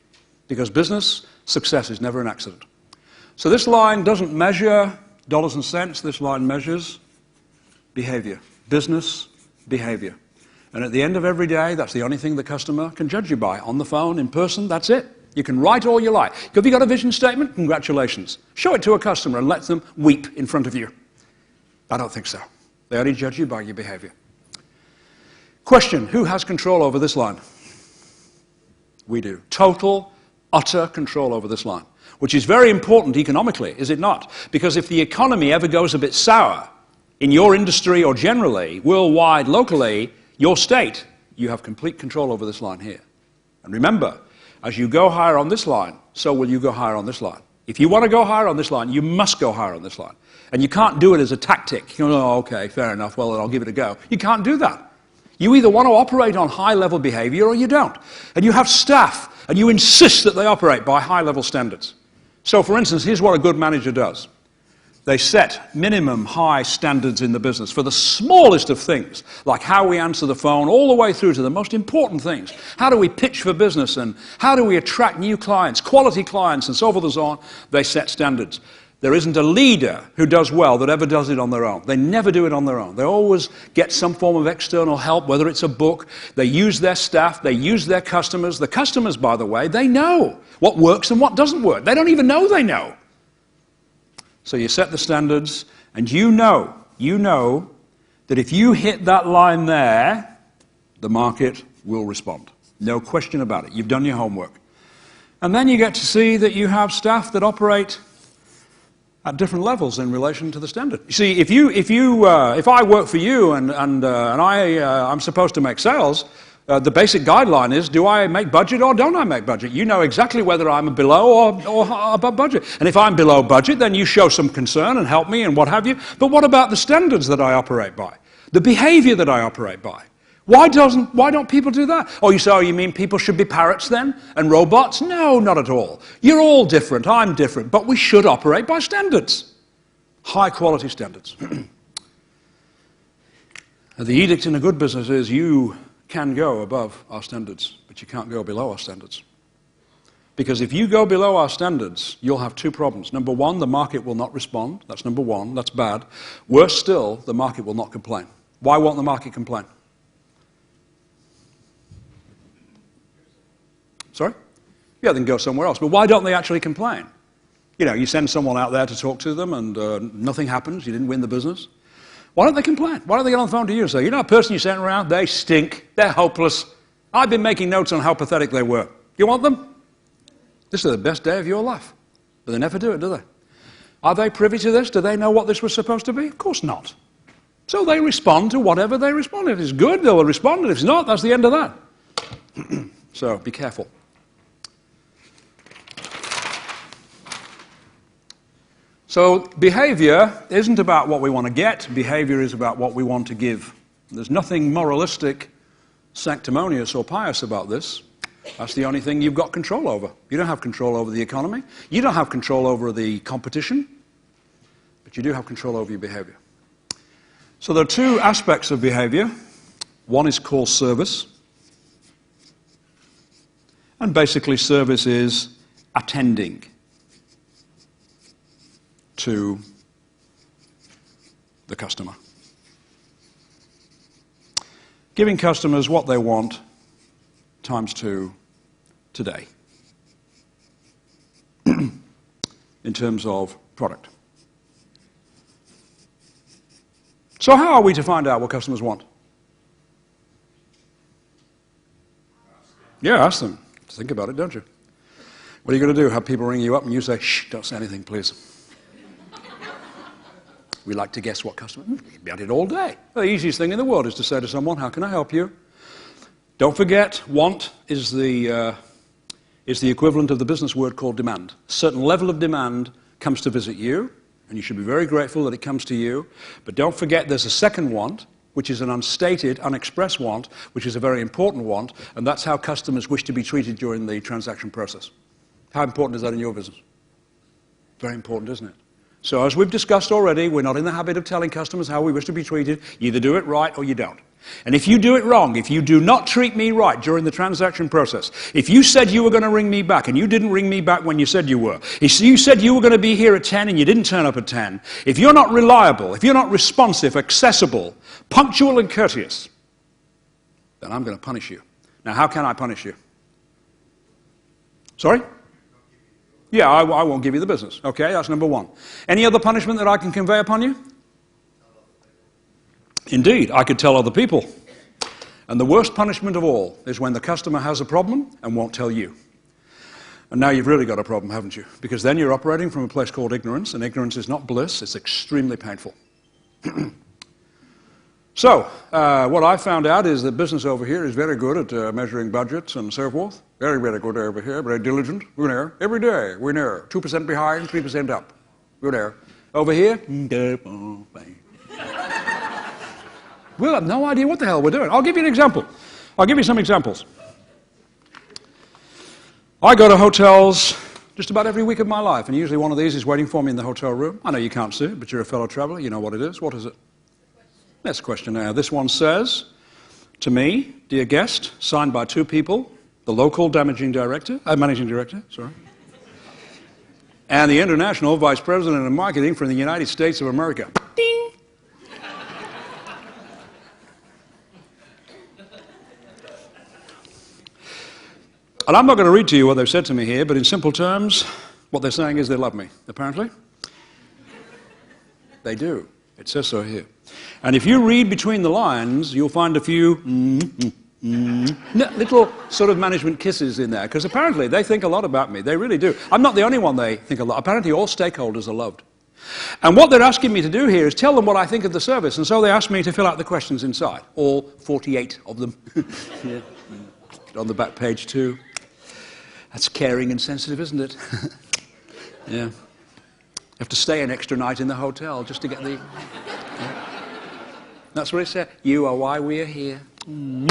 Because business success is never an accident. So this line doesn't measure dollars and cents, this line measures behavior, business behavior. And at the end of every day, that's the only thing the customer can judge you by. On the phone, in person, that's it. You can write all you like. Have you got a vision statement? Congratulations. Show it to a customer and let them weep in front of you. I don't think so. They only judge you by your behavior. Question, who has control over this line? We do. Total, utter control over this line, which is very important economically, is it not? Because if the economy ever goes a bit sour in your industry or generally, worldwide, locally, your state, you have complete control over this line here. And remember, as you go higher on this line, so will you go higher on this line. If you want to go higher on this line, you must go higher on this line. And you can't do it as a tactic. You know, oh, okay, fair enough, well, then I'll give it a go. You can't do that. You either want to operate on high-level behavior or you don't. And you have staff, and you insist that they operate by high-level standards. So, for instance, here's what a good manager does. They set minimum high standards in the business for the smallest of things, like how we answer the phone, all the way through to the most important things. How do we pitch for business, and how do we attract new clients, quality clients, and so forth and so on. They set standards. There isn't a leader who does well that ever does it on their own. They never do it on their own. They always get some form of external help, whether it's a book. They use their staff. They use their customers. The customers, by the way, they know what works and what doesn't work. They don't even know they know. So you set the standards, and you know that if you hit that line there, the market will respond. No question about it. You've done your homework. And then you get to see that you have staff that operate at different levels in relation to the standard. You see, if I work for you and I'm supposed to make sales, the basic guideline is, do I make budget or don't I make budget? You know exactly whether I'm below or above budget. And if I'm below budget, then you show some concern and help me and what have you. But what about the standards that I operate by? The behavior that I operate by? Why don't people do that? Oh, you say, oh, you mean people should be parrots then? And robots? No, not at all. You're all different, I'm different, but we should operate by standards. High quality standards. The edict in a good business is you can go above our standards, but you can't go below our standards. Because if you go below our standards, you'll have two problems. Number one, the market will not respond. That's number one. That's bad. Worse still, the market will not complain. Why won't the market complain? Sorry? Yeah, they can go somewhere else. But why don't they actually complain? You know, you send someone out there to talk to them and nothing happens. You didn't win the business. Why don't they complain? Why don't they get on the phone to you and say, you know that person you sent around? They stink. They're hopeless. I've been making notes on how pathetic they were. You want them? This is the best day of your life. But they never do it, do they? Are they privy to this? Do they know what this was supposed to be? Of course not. So they respond to whatever they respond. If it's good, they'll respond. If it's not, that's the end of that. So be careful. So behavior isn't about what we want to get. Behavior is about what we want to give. There's nothing moralistic, sanctimonious, or pious about this. That's the only thing you've got control over. You don't have control over the economy. You don't have control over the competition. But you do have control over your behavior. So there are two aspects of behavior. One is called service. And basically service is attending to the customer. Giving customers what they want times 2 today in terms of product. So how are we to find out what customers want? Yeah, ask them. Think about it, don't you? What are you going to do? Have people ring you up and you say, shh, don't say anything, please. We like to guess what customer. We've been at it all day. The easiest thing in the world is to say to someone, how can I help you? Don't forget, want is the equivalent of the business word called demand. A certain level of demand comes to visit you, and you should be very grateful that it comes to you. But don't forget there's a second want, which is an unstated, unexpressed want, which is a very important want, and that's how customers wish to be treated during the transaction process. How important is that in your business? Very important, isn't it? So as we've discussed already, we're not in the habit of telling customers how we wish to be treated. You either do it right or you don't. And if you do it wrong, if you do not treat me right during the transaction process, if you said you were going to ring me back and you didn't ring me back when you said you were, if you said you were going to be here at 10 and you didn't turn up at 10, if you're not reliable, if you're not responsive, accessible, punctual and courteous, then I'm going to punish you. Now, how can I punish you? Sorry? Yeah, I won't give you the business. Okay, that's number one. Any other punishment that I can convey upon you? Indeed, I could tell other people. And the worst punishment of all is when the customer has a problem and won't tell you. And now you've really got a problem, haven't you? Because then you're operating from a place called ignorance, and ignorance is not bliss, it's extremely painful. So, what I found out is that business over here is very good at measuring budgets and so forth. Very, very good over here, very diligent. We're there. Every day, we're there. 2% behind, 3% up. We're there. Over here, we'll have no idea what the hell we're doing. I'll give you an example. I'll give you some examples. I go to hotels just about every week of my life, and usually one of these is waiting for me in the hotel room. I know you can't see it, but you're a fellow traveler. You know what it is. What is it? Next questionnaire. This one says, to me, dear guest, signed by 2 people, the local managing director, and the international vice president of marketing for the United States of America. Ding! And I'm not going to read to you what they've said to me here, but in simple terms, what they're saying is they love me, apparently. They do. It says so here. And if you read between the lines, you'll find a few little sort of management kisses in there, because apparently they think a lot about me. They really do. I'm not the only one they think a lot. Apparently all stakeholders are loved. And what they're asking me to do here is tell them what I think of the service, and so they asked me to fill out the questions inside, all 48 of them. Yeah. On the back page too. That's caring and sensitive, isn't it? Yeah. You have to stay an extra night in the hotel just to get the... Yeah. That's what it said. You are why we are here. And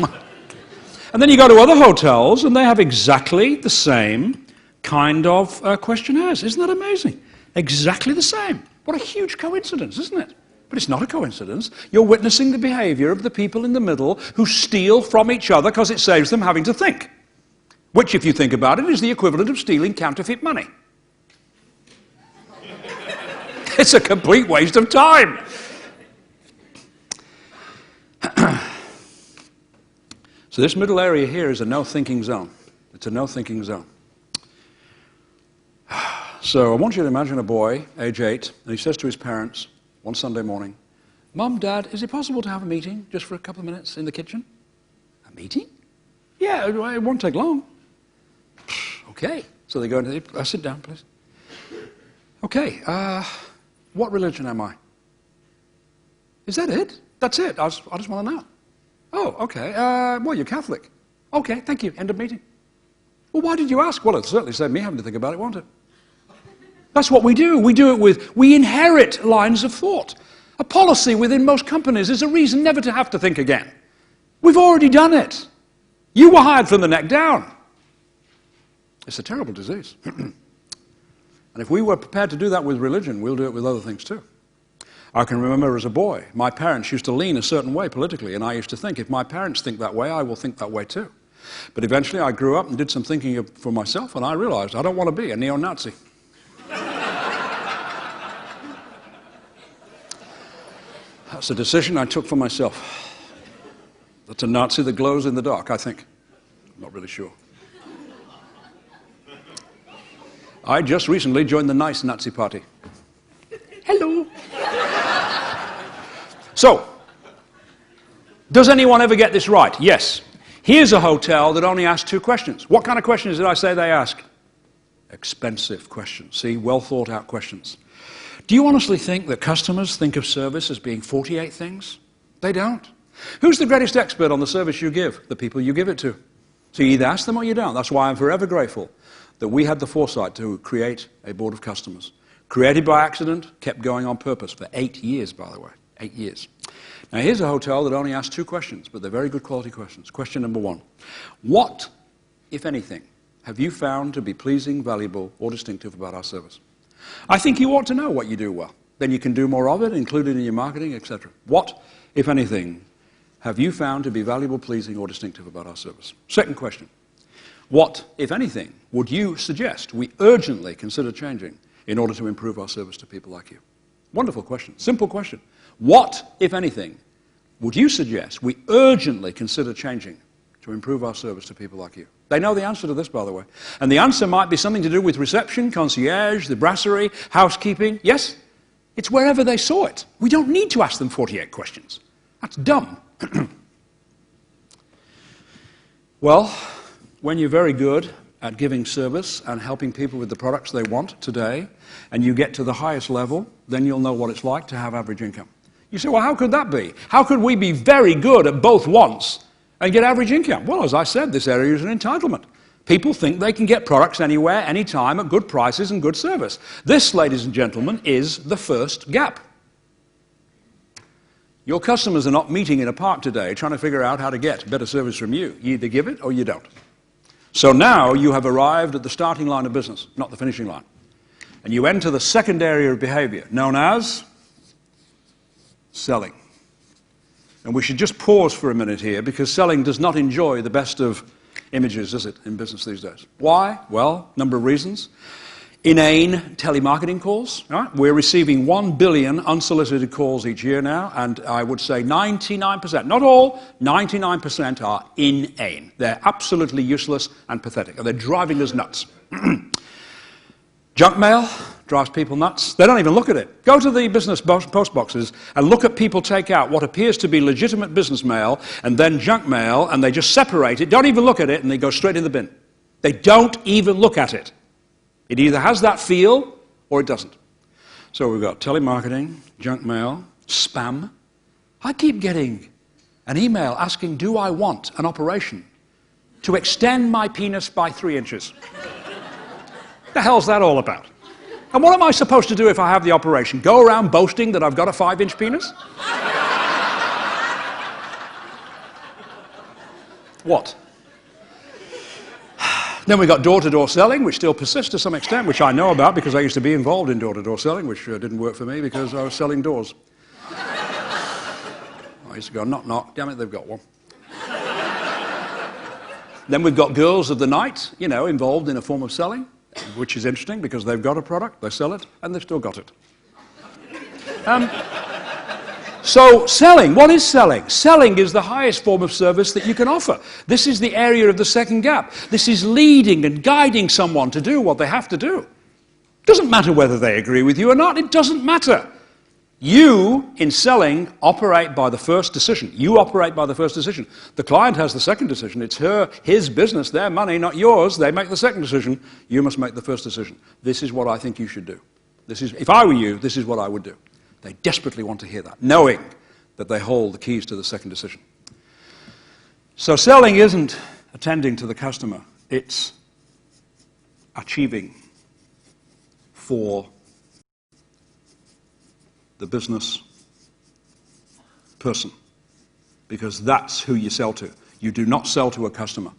then you go to other hotels, and they have exactly the same kind of questionnaires. Isn't that amazing? Exactly the same. What a huge coincidence, isn't it? But it's not a coincidence. You're witnessing the behavior of the people in the middle who steal from each other because it saves them having to think. Which, if you think about it, is the equivalent of stealing counterfeit money. It's a complete waste of time. So this middle area here is a no-thinking zone. It's a no-thinking zone. So I want you to imagine a boy, age 8, and he says to his parents one Sunday morning, Mom, Dad, is it possible to have a meeting just for a couple of minutes in the kitchen? A meeting? Yeah, it won't take long. Okay. So they go into the... sit down, please. Okay, what religion am I? Is that it? That's it. I just want to know. Oh, okay. Well, you're Catholic. Okay, thank you. End of meeting. Well, why did you ask? Well, it certainly saved me having to think about it, won't it? That's what we do. We inherit lines of thought. A policy within most companies is a reason never to have to think again. We've already done it. You were hired from the neck down. It's a terrible disease. And if we were prepared to do that with religion, we'll do it with other things too. I can remember as a boy, my parents used to lean a certain way politically, and I used to think, if my parents think that way, I will think that way too. But eventually I grew up and did some thinking for myself, and I realized I don't want to be a neo-Nazi. That's a decision I took for myself. That's a Nazi that glows in the dark, I think. I'm not really sure. I just recently joined the nice Nazi party. Hello. So, does anyone ever get this right? Yes. Here's a hotel that only asks 2 questions. What kind of questions did I say they ask? Expensive questions. See, well thought out questions. Do you honestly think that customers think of service as being 48 things? They don't. Who's the greatest expert on the service you give? The people you give it to. So you either ask them or you don't. That's why I'm forever grateful that we had the foresight to create a board of customers. Created by accident, kept going on purpose for 8 years, by the way. 8 years. Now here's a hotel that only asks 2 questions, but they're very good quality questions. Question number 1. What, if anything, have you found to be pleasing, valuable, or distinctive about our service? I think you ought to know what you do well. Then you can do more of it, include it in your marketing, etc. What, if anything, have you found to be valuable, pleasing, or distinctive about our service? Second question. What, if anything, would you suggest we urgently consider changing in order to improve our service to people like you? Wonderful question. Simple question. What, if anything, would you suggest we urgently consider changing to improve our service to people like you? They know the answer to this, by the way. And the answer might be something to do with reception, concierge, the brasserie, housekeeping. Yes, it's wherever they saw it. We don't need to ask them 48 questions. That's dumb. Well, when you're very good at giving service and helping people with the products they want today, and you get to the highest level, then you'll know what it's like to have average income. You say, well, how could that be? How could we be very good at both once and get average income? Well, as I said, this area is an entitlement. People think they can get products anywhere, anytime, at good prices and good service. This, ladies and gentlemen, is the first gap. Your customers are not meeting in a park today trying to figure out how to get better service from you. You either give it or you don't. So now you have arrived at the starting line of business, not the finishing line. And you enter the second area of behavior, known as selling. And we should just pause for a minute here, because selling does not enjoy the best of images, does it, in business these days? Why? Well, number of reasons. Inane telemarketing calls. Right? We're receiving 1 billion unsolicited calls each year now, and I would say 99%, not all, 99% are inane. They're absolutely useless and pathetic, and they're driving us nuts. Junk mail drives people nuts. They don't even look at it. Go to the business post boxes and look at people take out what appears to be legitimate business mail and then junk mail, and they just separate it, don't even look at it, and they go straight in the bin. They don't even look at it. It either has that feel or it doesn't. So we've got telemarketing, junk mail, spam. I keep getting an email asking, do I want an operation to extend my penis by 3 inches? The hell's that all about? And what am I supposed to do if I have the operation? Go around boasting that I've got a 5-inch penis? What? Then we got door-to-door selling, which still persists to some extent, which I know about because I used to be involved in door-to-door selling, which didn't work for me because I was selling doors. I used to go, knock, knock, damn it, they've got one. Then we've got girls of the night, you know, involved in a form of selling, which is interesting because they've got a product, they sell it, and they've still got it. So selling, what is selling? Selling is the highest form of service that you can offer. This is the area of the second gap. This is leading and guiding someone to do what they have to do. It doesn't matter whether they agree with you or not. It doesn't matter. You, in selling, operate by the first decision. You operate by the first decision. The client has the second decision. It's his business, their money, not yours. They make the second decision. You must make the first decision. This is what I think you should do. If I were you, this is what I would do. They desperately want to hear that, knowing that they hold the keys to the second decision. So selling isn't attending to the customer. It's achieving for the business person, because that's who you sell to. You do not sell to a customer.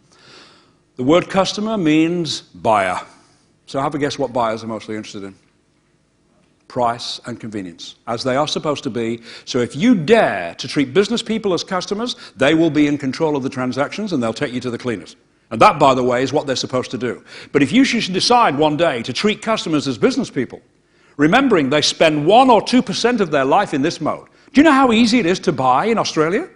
The word customer means buyer. So have a guess what buyers are mostly interested in. Price and convenience, as they are supposed to be. So if you dare to treat business people as customers, they will be in control of the transactions and they'll take you to the cleaners. And that, by the way, is what they're supposed to do. But if you should decide one day to treat customers as business people, remembering they spend 1 or 2% of their life in this mode. Do you know how easy it is to buy in Australia?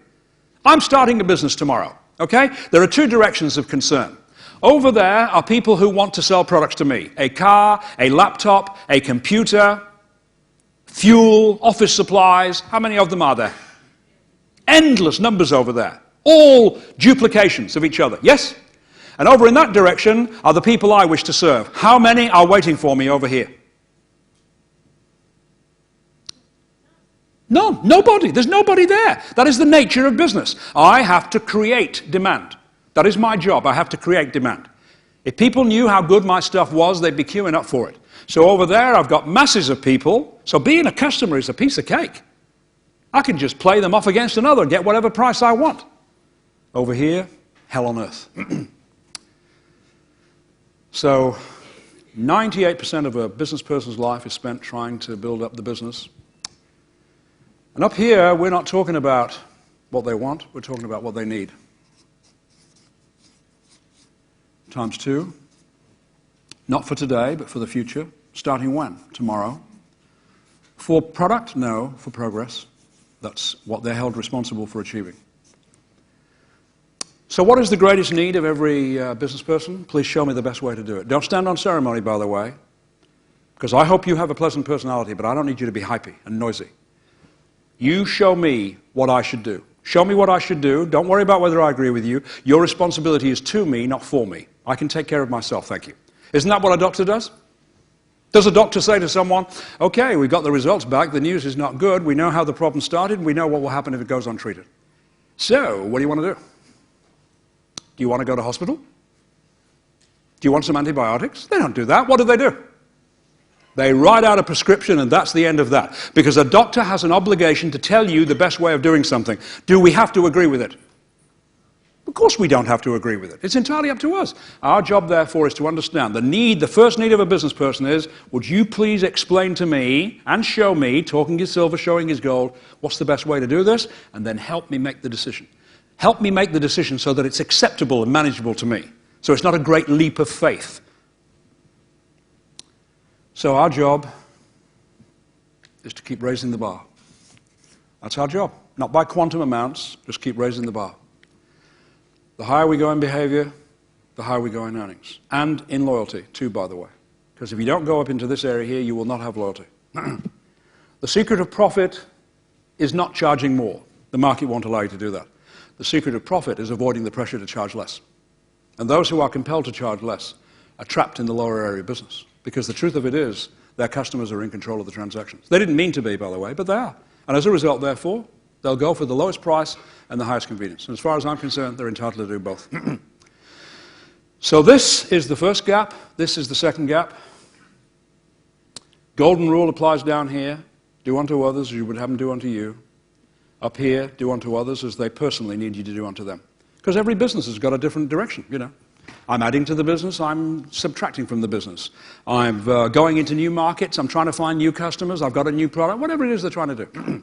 I'm starting a business tomorrow, okay? There are two directions of concern. Over there are people who want to sell products to me. A car, a laptop, a computer, fuel, office supplies. How many of them are there? Endless numbers over there. All duplications of each other. Yes? And over in that direction are the people I wish to serve. How many are waiting for me over here? None. Nobody. There's nobody there. That is the nature of business. I have to create demand. That is my job. I have to create demand. If people knew how good my stuff was, they'd be queuing up for it. So over there, I've got masses of people. So being a customer is a piece of cake. I can just play them off against another and get whatever price I want. Over here, hell on earth. So 98% of a business person's life is spent trying to build up the business. And up here, we're not talking about what they want, we're talking about what they need. Times 2. Not for today, but for the future. Starting when? Tomorrow. For product? No. For progress. That's what they're held responsible for achieving. So what is the greatest need of every business person? Please show me the best way to do it. Don't stand on ceremony, by the way, because I hope you have a pleasant personality, but I don't need you to be hypey and noisy. You show me what I should do. Show me what I should do. Don't worry about whether I agree with you. Your responsibility is to me, not for me. I can take care of myself, thank you. Isn't that what a doctor does? Does a doctor say to someone, okay, we've got the results back, the news is not good, we know how the problem started, we know what will happen if it goes untreated. So, what do you want to do? Do you want to go to hospital? Do you want some antibiotics? They don't do that. What do? They write out a prescription and that's the end of that. Because a doctor has an obligation to tell you the best way of doing something. Do we have to agree with it? Of course we don't have to agree with it. It's entirely up to us. Our job, therefore, is to understand the first need of a business person is, would you please explain to me and show me, talking is silver, showing is gold, what's the best way to do this? And then help me make the decision. Help me make the decision so that it's acceptable and manageable to me. So it's not a great leap of faith. So our job is to keep raising the bar. That's our job. Not by quantum amounts, just keep raising the bar. The higher we go in behavior, the higher we go in earnings. And in loyalty, too, by the way. Because if you don't go up into this area here, you will not have loyalty. The secret of profit is not charging more. The market won't allow you to do that. The secret of profit is avoiding the pressure to charge less. And those who are compelled to charge less are trapped in the lower area business. Because the truth of it is, their customers are in control of the transactions. They didn't mean to be, by the way, but they are. And as a result, therefore, they'll go for the lowest price and the highest convenience. And as far as I'm concerned, they're entitled to do both. So this is the first gap. This is the second gap. Golden rule applies down here. Do unto others as you would have them do unto you. Up here, do unto others as they personally need you to do unto them. Because every business has got a different direction, you know. I'm adding to the business, I'm subtracting from the business. I'm going into new markets, I'm trying to find new customers, I've got a new product, whatever it is they're trying to do.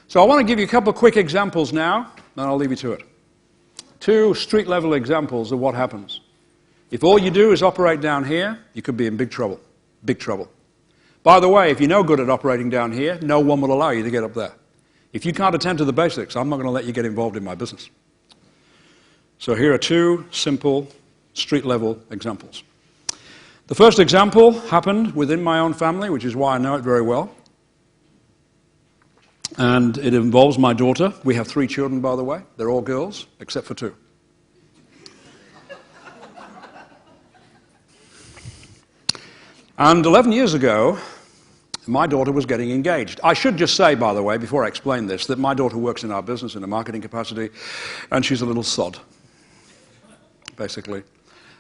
So I want to give you a couple of quick examples now, and I'll leave you to it. 2 street-level examples of what happens. If all you do is operate down here, you could be in big trouble. Big trouble. By the way, if you're no good at operating down here, no one will allow you to get up there. If you can't attend to the basics, I'm not going to let you get involved in my business. So here are 2 simple street-level examples. The first example happened within my own family, which is why I know it very well. And it involves my daughter. We have 3 children, by the way. They're all girls, except for 2. And 11 years ago, my daughter was getting engaged. I should just say, by the way, before I explain this, that my daughter works in our business in a marketing capacity, and she's a little sod, basically.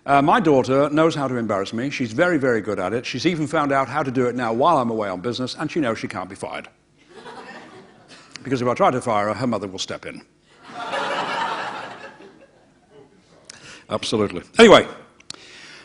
My daughter knows how to embarrass me. She's very, very good at it. She's even found out how to do it now while I'm away on business, and she knows she can't be fired. Because if I try to fire her, her mother will step in. Absolutely. Anyway,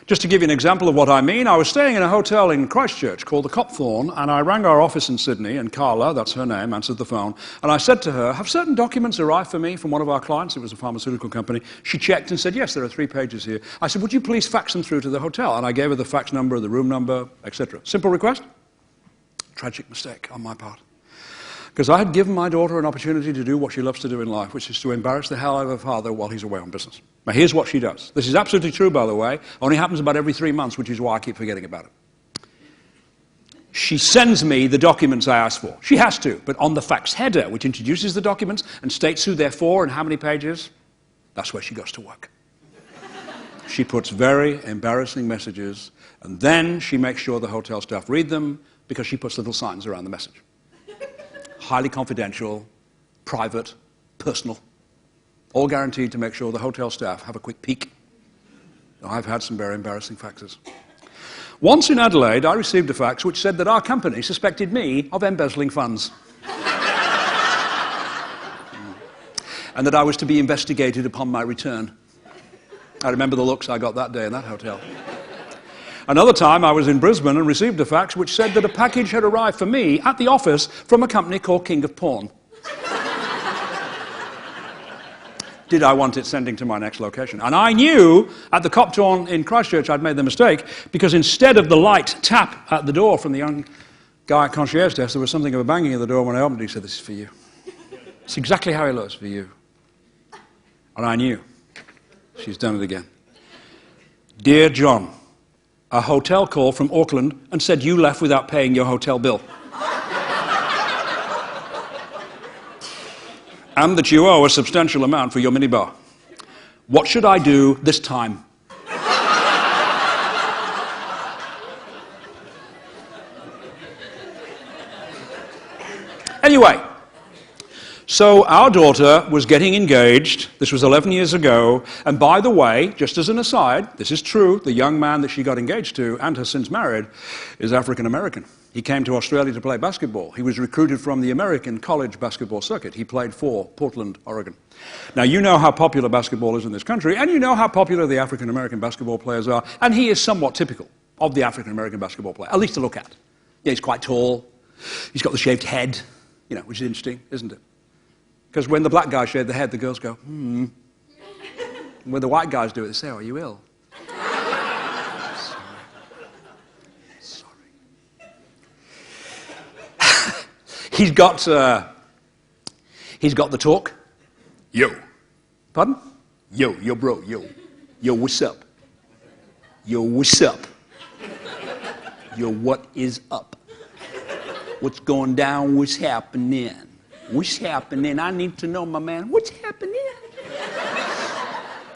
just to give you an example of what I mean, I was staying in a hotel in Christchurch called the Copthorne, and I rang our office in Sydney, and Carla, that's her name, answered the phone, and I said to her, have certain documents arrived for me from one of our clients? It was a pharmaceutical company. She checked and said, yes, there are 3 pages here. I said, would you please fax them through to the hotel? And I gave her the fax number, the room number, etc. Simple request. Tragic mistake on my part. Because I had given my daughter an opportunity to do what she loves to do in life, which is to embarrass the hell out of her father while he's away on business. Now, here's what she does. This is absolutely true, by the way. Only happens about every 3 months, which is why I keep forgetting about it. She sends me the documents I asked for. She has to, but on the fax header, which introduces the documents and states who they're for and how many pages, that's where she goes to work. She puts very embarrassing messages, and then she makes sure the hotel staff read them because she puts little signs around the message. Highly confidential, private, personal, all guaranteed to make sure the hotel staff have a quick peek. I've had some very embarrassing faxes. Once in Adelaide, I received a fax which said that our company suspected me of embezzling funds. And that I was to be investigated upon my return. I remember the looks I got that day in that hotel. Another time, I was in Brisbane and received a fax which said that a package had arrived for me at the office from a company called King of Porn. Did I want it sending to my next location? And I knew at the Copthorne in Christchurch I'd made the mistake because instead of the light tap at the door from the young guy at concierge desk, there was something of a banging at the door. When I opened it, he said, this is for you. It's exactly how he looks, for you. And I knew. She's done it again. Dear John, a hotel called from Auckland and said you left without paying your hotel bill. And that you owe a substantial amount for your minibar. What should I do this time? Anyway, so our daughter was getting engaged. This was 11 years ago. And by the way, just as an aside, this is true, the young man that she got engaged to and has since married is African American. He came to Australia to play basketball. He was recruited from the American college basketball circuit. He played for Portland, Oregon. Now, you know how popular basketball is in this country, and you know how popular the African American basketball players are, and he is somewhat typical of the African American basketball player, at least to look at. Yeah, he's quite tall. He's got the shaved head, you know, which is interesting, isn't it? Because when the black guys shave the head, the girls go, hmm. And when the white guys do it, they say, oh, are you ill? Sorry. He's got the talk. Yo. Pardon? Yo, bro, yo. Yo, what's up? Yo, what's up? Yo, what is up? What's going down? What's happening? What's happening? I need to know, my man. What's happening?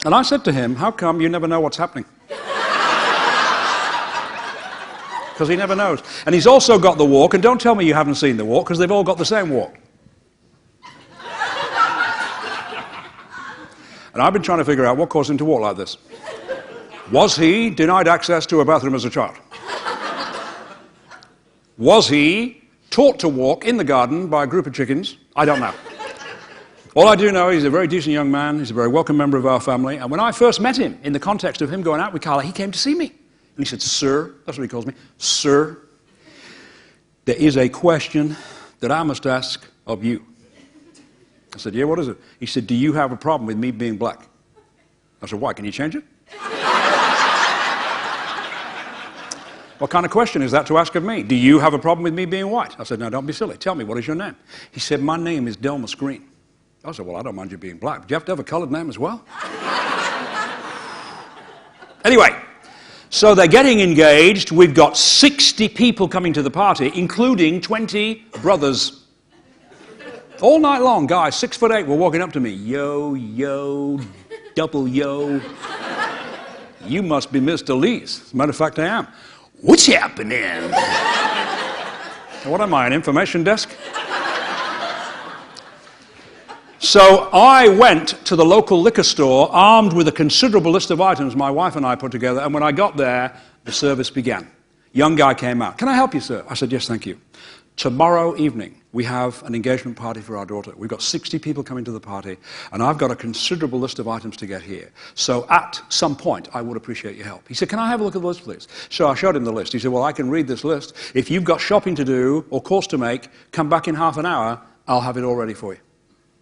And I said to him, how come you never know what's happening? Because he never knows. And he's also got the walk, and don't tell me you haven't seen the walk, because they've all got the same walk. And I've been trying to figure out what caused him to walk like this. Was he denied access to a bathroom as a child? Was he taught to walk in the garden by a group of chickens? I don't know. All I do know is he's a very decent young man. He's a very welcome member of our family. And when I first met him, in the context of him going out with Carla, he came to see me. And he said, sir, that's what he calls me, sir, there is a question that I must ask of you. I said, yeah, what is it? He said, do you have a problem with me being black? I said, why? Can you change it? What kind of question is that to ask of me? Do you have a problem with me being white? I said, no, don't be silly. Tell me, what is your name? He said, my name is Delmas Green. I said, well, I don't mind you being black. Do you have to have a colored name as well? Anyway, so they're getting engaged. We've got 60 people coming to the party, including 20 brothers. All night long, guys, 6'8", were walking up to me. Yo, yo, double yo. You must be Mr. Lees. As a matter of fact, I am. What's happening? What am I, an information desk? So I went to the local liquor store armed with a considerable list of items my wife and I put together, and when I got there, the service began. Young guy came out. Can I help you, sir? I said, yes, thank you. Tomorrow evening, we have an engagement party for our daughter. We've got 60 people coming to the party, and I've got a considerable list of items to get here. So at some point, I would appreciate your help. He said, can I have a look at the list, please? So I showed him the list. He said, well, I can read this list. If you've got shopping to do or calls to make, come back in half an hour. I'll have it all ready for you.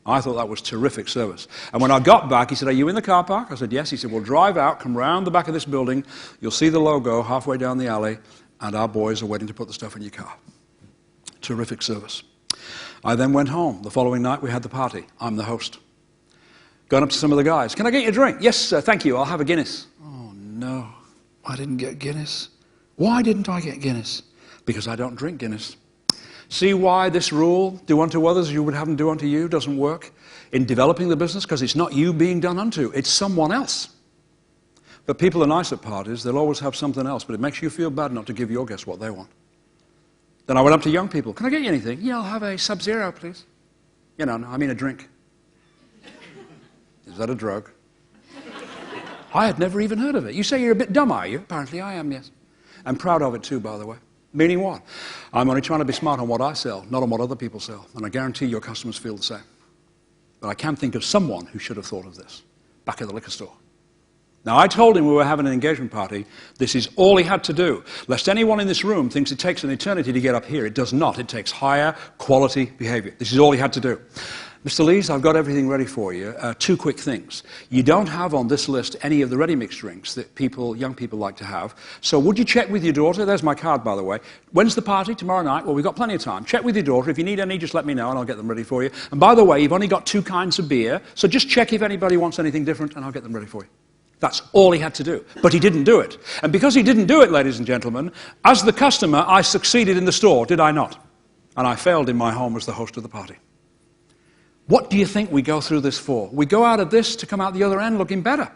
I thought that was terrific service. And when I got back, he said, are you in the car park? I said, yes. He said, well, drive out, come round the back of this building. You'll see the logo halfway down the alley, and our boys are waiting to put the stuff in your car. Terrific service. I then went home. The following night, we had the party. I'm the host. Going up to some of the guys. Can I get you a drink? Yes, sir, thank you. I'll have a Guinness. Oh, no. I didn't get Guinness. Why didn't I get Guinness? Because I don't drink Guinness. See why this rule, do unto others as you would have them do unto you, doesn't work in developing the business? Because it's not you being done unto. It's someone else. But people are nice at parties. They'll always have something else. But it makes you feel bad not to give your guests what they want. Then I went up to young people. Can I get you anything? Yeah, I'll have a Sub-Zero, please. You know, I mean a drink. Is that a drug? I had never even heard of it. You say you're a bit dumb, are you? Apparently I am, yes. I'm proud of it too, by the way. Meaning what? I'm only trying to be smart on what I sell, not on what other people sell. And I guarantee your customers feel the same. But I can think of someone who should have thought of this back at the liquor store. Now, I told him we were having an engagement party. This is all he had to do. Lest anyone in this room thinks it takes an eternity to get up here. It does not. It takes higher quality behavior. This is all he had to do. Mr. Lees, I've got everything ready for you. Two quick things. You don't have on this list any of the ready-mix drinks that young people like to have. So would you check with your daughter? There's my card, by the way. When's the party? Tomorrow night? Well, we've got plenty of time. Check with your daughter. If you need any, just let me know, and I'll get them ready for you. And by the way, you've only got 2 kinds of beer, so just check if anybody wants anything different, and I'll get them ready for you. That's all he had to do. But he didn't do it. And because he didn't do it, ladies and gentlemen, as the customer, I succeeded in the store, did I not? And I failed in my home as the host of the party. What do you think we go through this for? We go out of this to come out the other end looking better.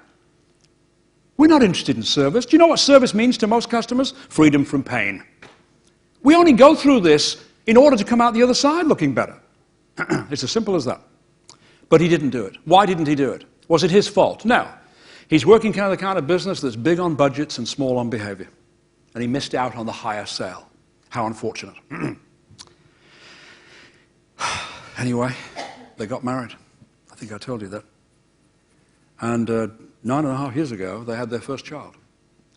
We're not interested in service. Do you know what service means to most customers? Freedom from pain. We only go through this in order to come out the other side looking better. It's as simple as that. But he didn't do it. Why didn't he do it? Was it his fault? No. He's working the kind of business that's big on budgets and small on behavior. And he missed out on the higher sale. How unfortunate. Anyway, they got married. I think I told you that. And 9.5 years ago, they had their first child.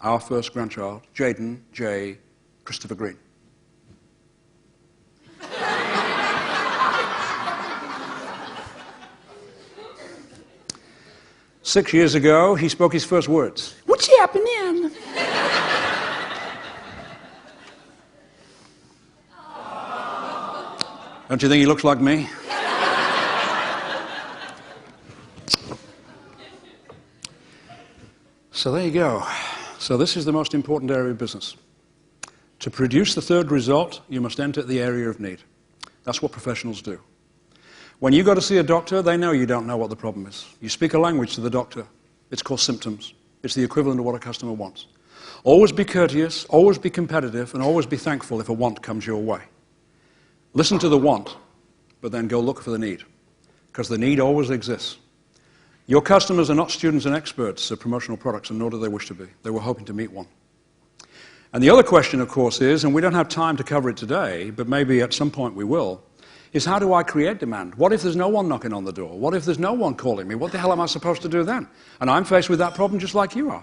Our first grandchild, Jaden J. Christopher Green. Six years ago, he spoke his first words. What's happening? Don't you think he looks like me? So there you go. So this is the most important area of business. To produce the third result, you must enter the area of need. That's what professionals do. When you go to see a doctor, they know you don't know what the problem is. You speak a language to the doctor. It's called symptoms. It's the equivalent of what a customer wants. Always be courteous, always be competitive, and always be thankful if a want comes your way. Listen to the want, but then go look for the need, because the need always exists. Your customers are not students and experts of promotional products, and nor do they wish to be. They were hoping to meet one. And the other question, of course, is, and we don't have time to cover it today, but maybe at some point we will, is how do I create demand? What if there's no one knocking on the door? What if there's no one calling me? What the hell am I supposed to do then? And I'm faced with that problem just like you are.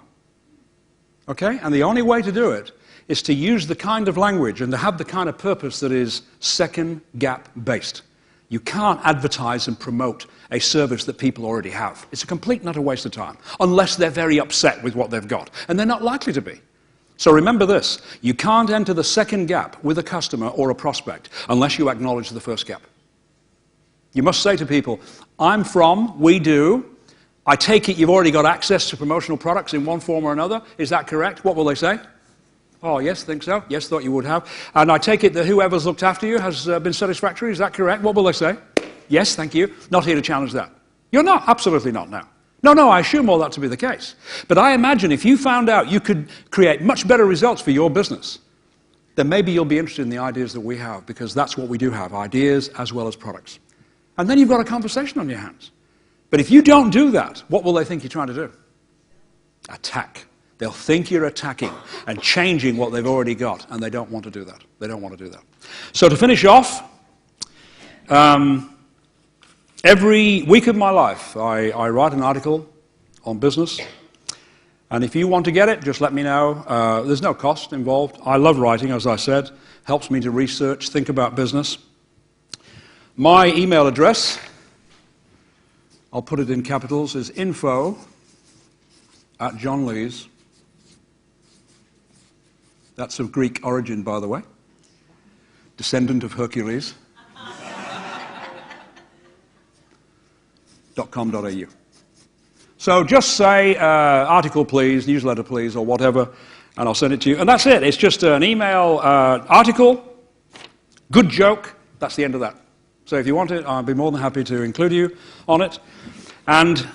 Okay? And the only way to do it is to use the kind of language and to have the kind of purpose that is second gap based. You can't advertise and promote a service that people already have. It's a complete and utter waste of time, unless they're very upset with what they've got. And they're not likely to be. So remember this, you can't enter the second gap with a customer or a prospect unless you acknowledge the first gap. You must say to people, I'm from, we do, I take it you've already got access to promotional products in one form or another. Is that correct? What will they say? Oh, yes, think so. Yes, thought you would have. And I take it that whoever's looked after you has been satisfactory. Is that correct? What will they say? Yes, thank you. Not here to challenge that. You're not. Absolutely not now. No, I assume all that to be the case. But I imagine if you found out you could create much better results for your business, then maybe you'll be interested in the ideas that we have, because that's what we do have, ideas as well as products. And then you've got a conversation on your hands. But if you don't do that, what will they think you're trying to do? Attack. They'll think you're attacking and changing what they've already got, and they don't want to do that. They don't want to do that. So to finish off, Every week of my life, I write an article on business. And if you want to get it, just let me know. There's no cost involved. I love writing, as I said. Helps me to research, think about business. My email address, I'll put it in capitals, is info@johnlees. That's of Greek origin, by the way. Descendant of Hercules. .com.au. So just say, article please, newsletter please, or whatever, and I'll send it to you. And that's it. It's just an email article, good joke, that's the end of that. So if you want it, I'll be more than happy to include you on it. And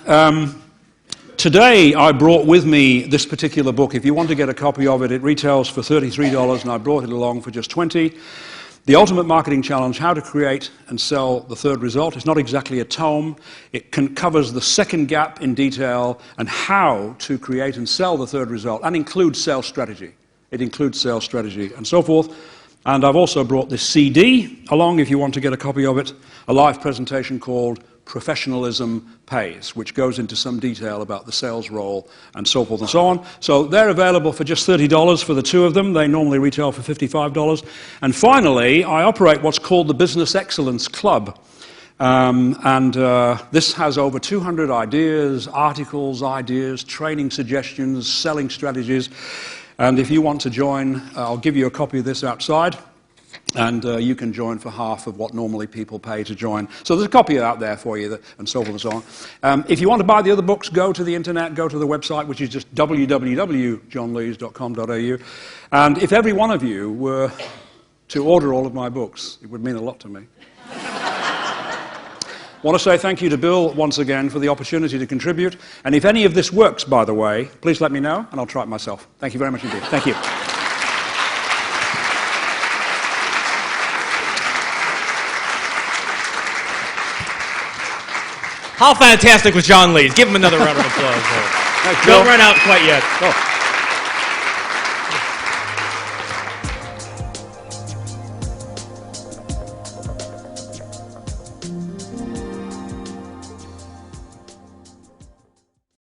today I brought with me this particular book. If you want to get a copy of it, it retails for $33, and I brought it along for just $20. The Ultimate Marketing Challenge, How to Create and Sell the Third Result. It's not exactly a tome. It covers the second gap in detail and how to create and sell the third result, and includes sales strategy. It includes sales strategy and so forth. And I've also brought this CD along if you want to get a copy of it, a live presentation called Professionalism Pays, which goes into some detail about the sales role and so forth and so on. So they're available for just $30 for the two of them. They normally retail for $55. And finally, I operate what's called the Business Excellence Club. This has over 200 ideas, articles, ideas, training suggestions, selling strategies. And if you want to join, I'll give you a copy of this outside. And you can join for half of what normally people pay to join. So there's a copy out there for you, and so forth and so on. If you want to buy the other books, go to the internet, go to the website, which is just www.johnlees.com.au. And if every one of you were to order all of my books, it would mean a lot to me. I want to say thank you to Bill once again for the opportunity to contribute. And if any of this works, by the way, please let me know, and I'll try it myself. Thank you very much indeed. Thank you. How fantastic was John Lees? Give him another round of applause. Thanks, Don't run out quite yet. Oh.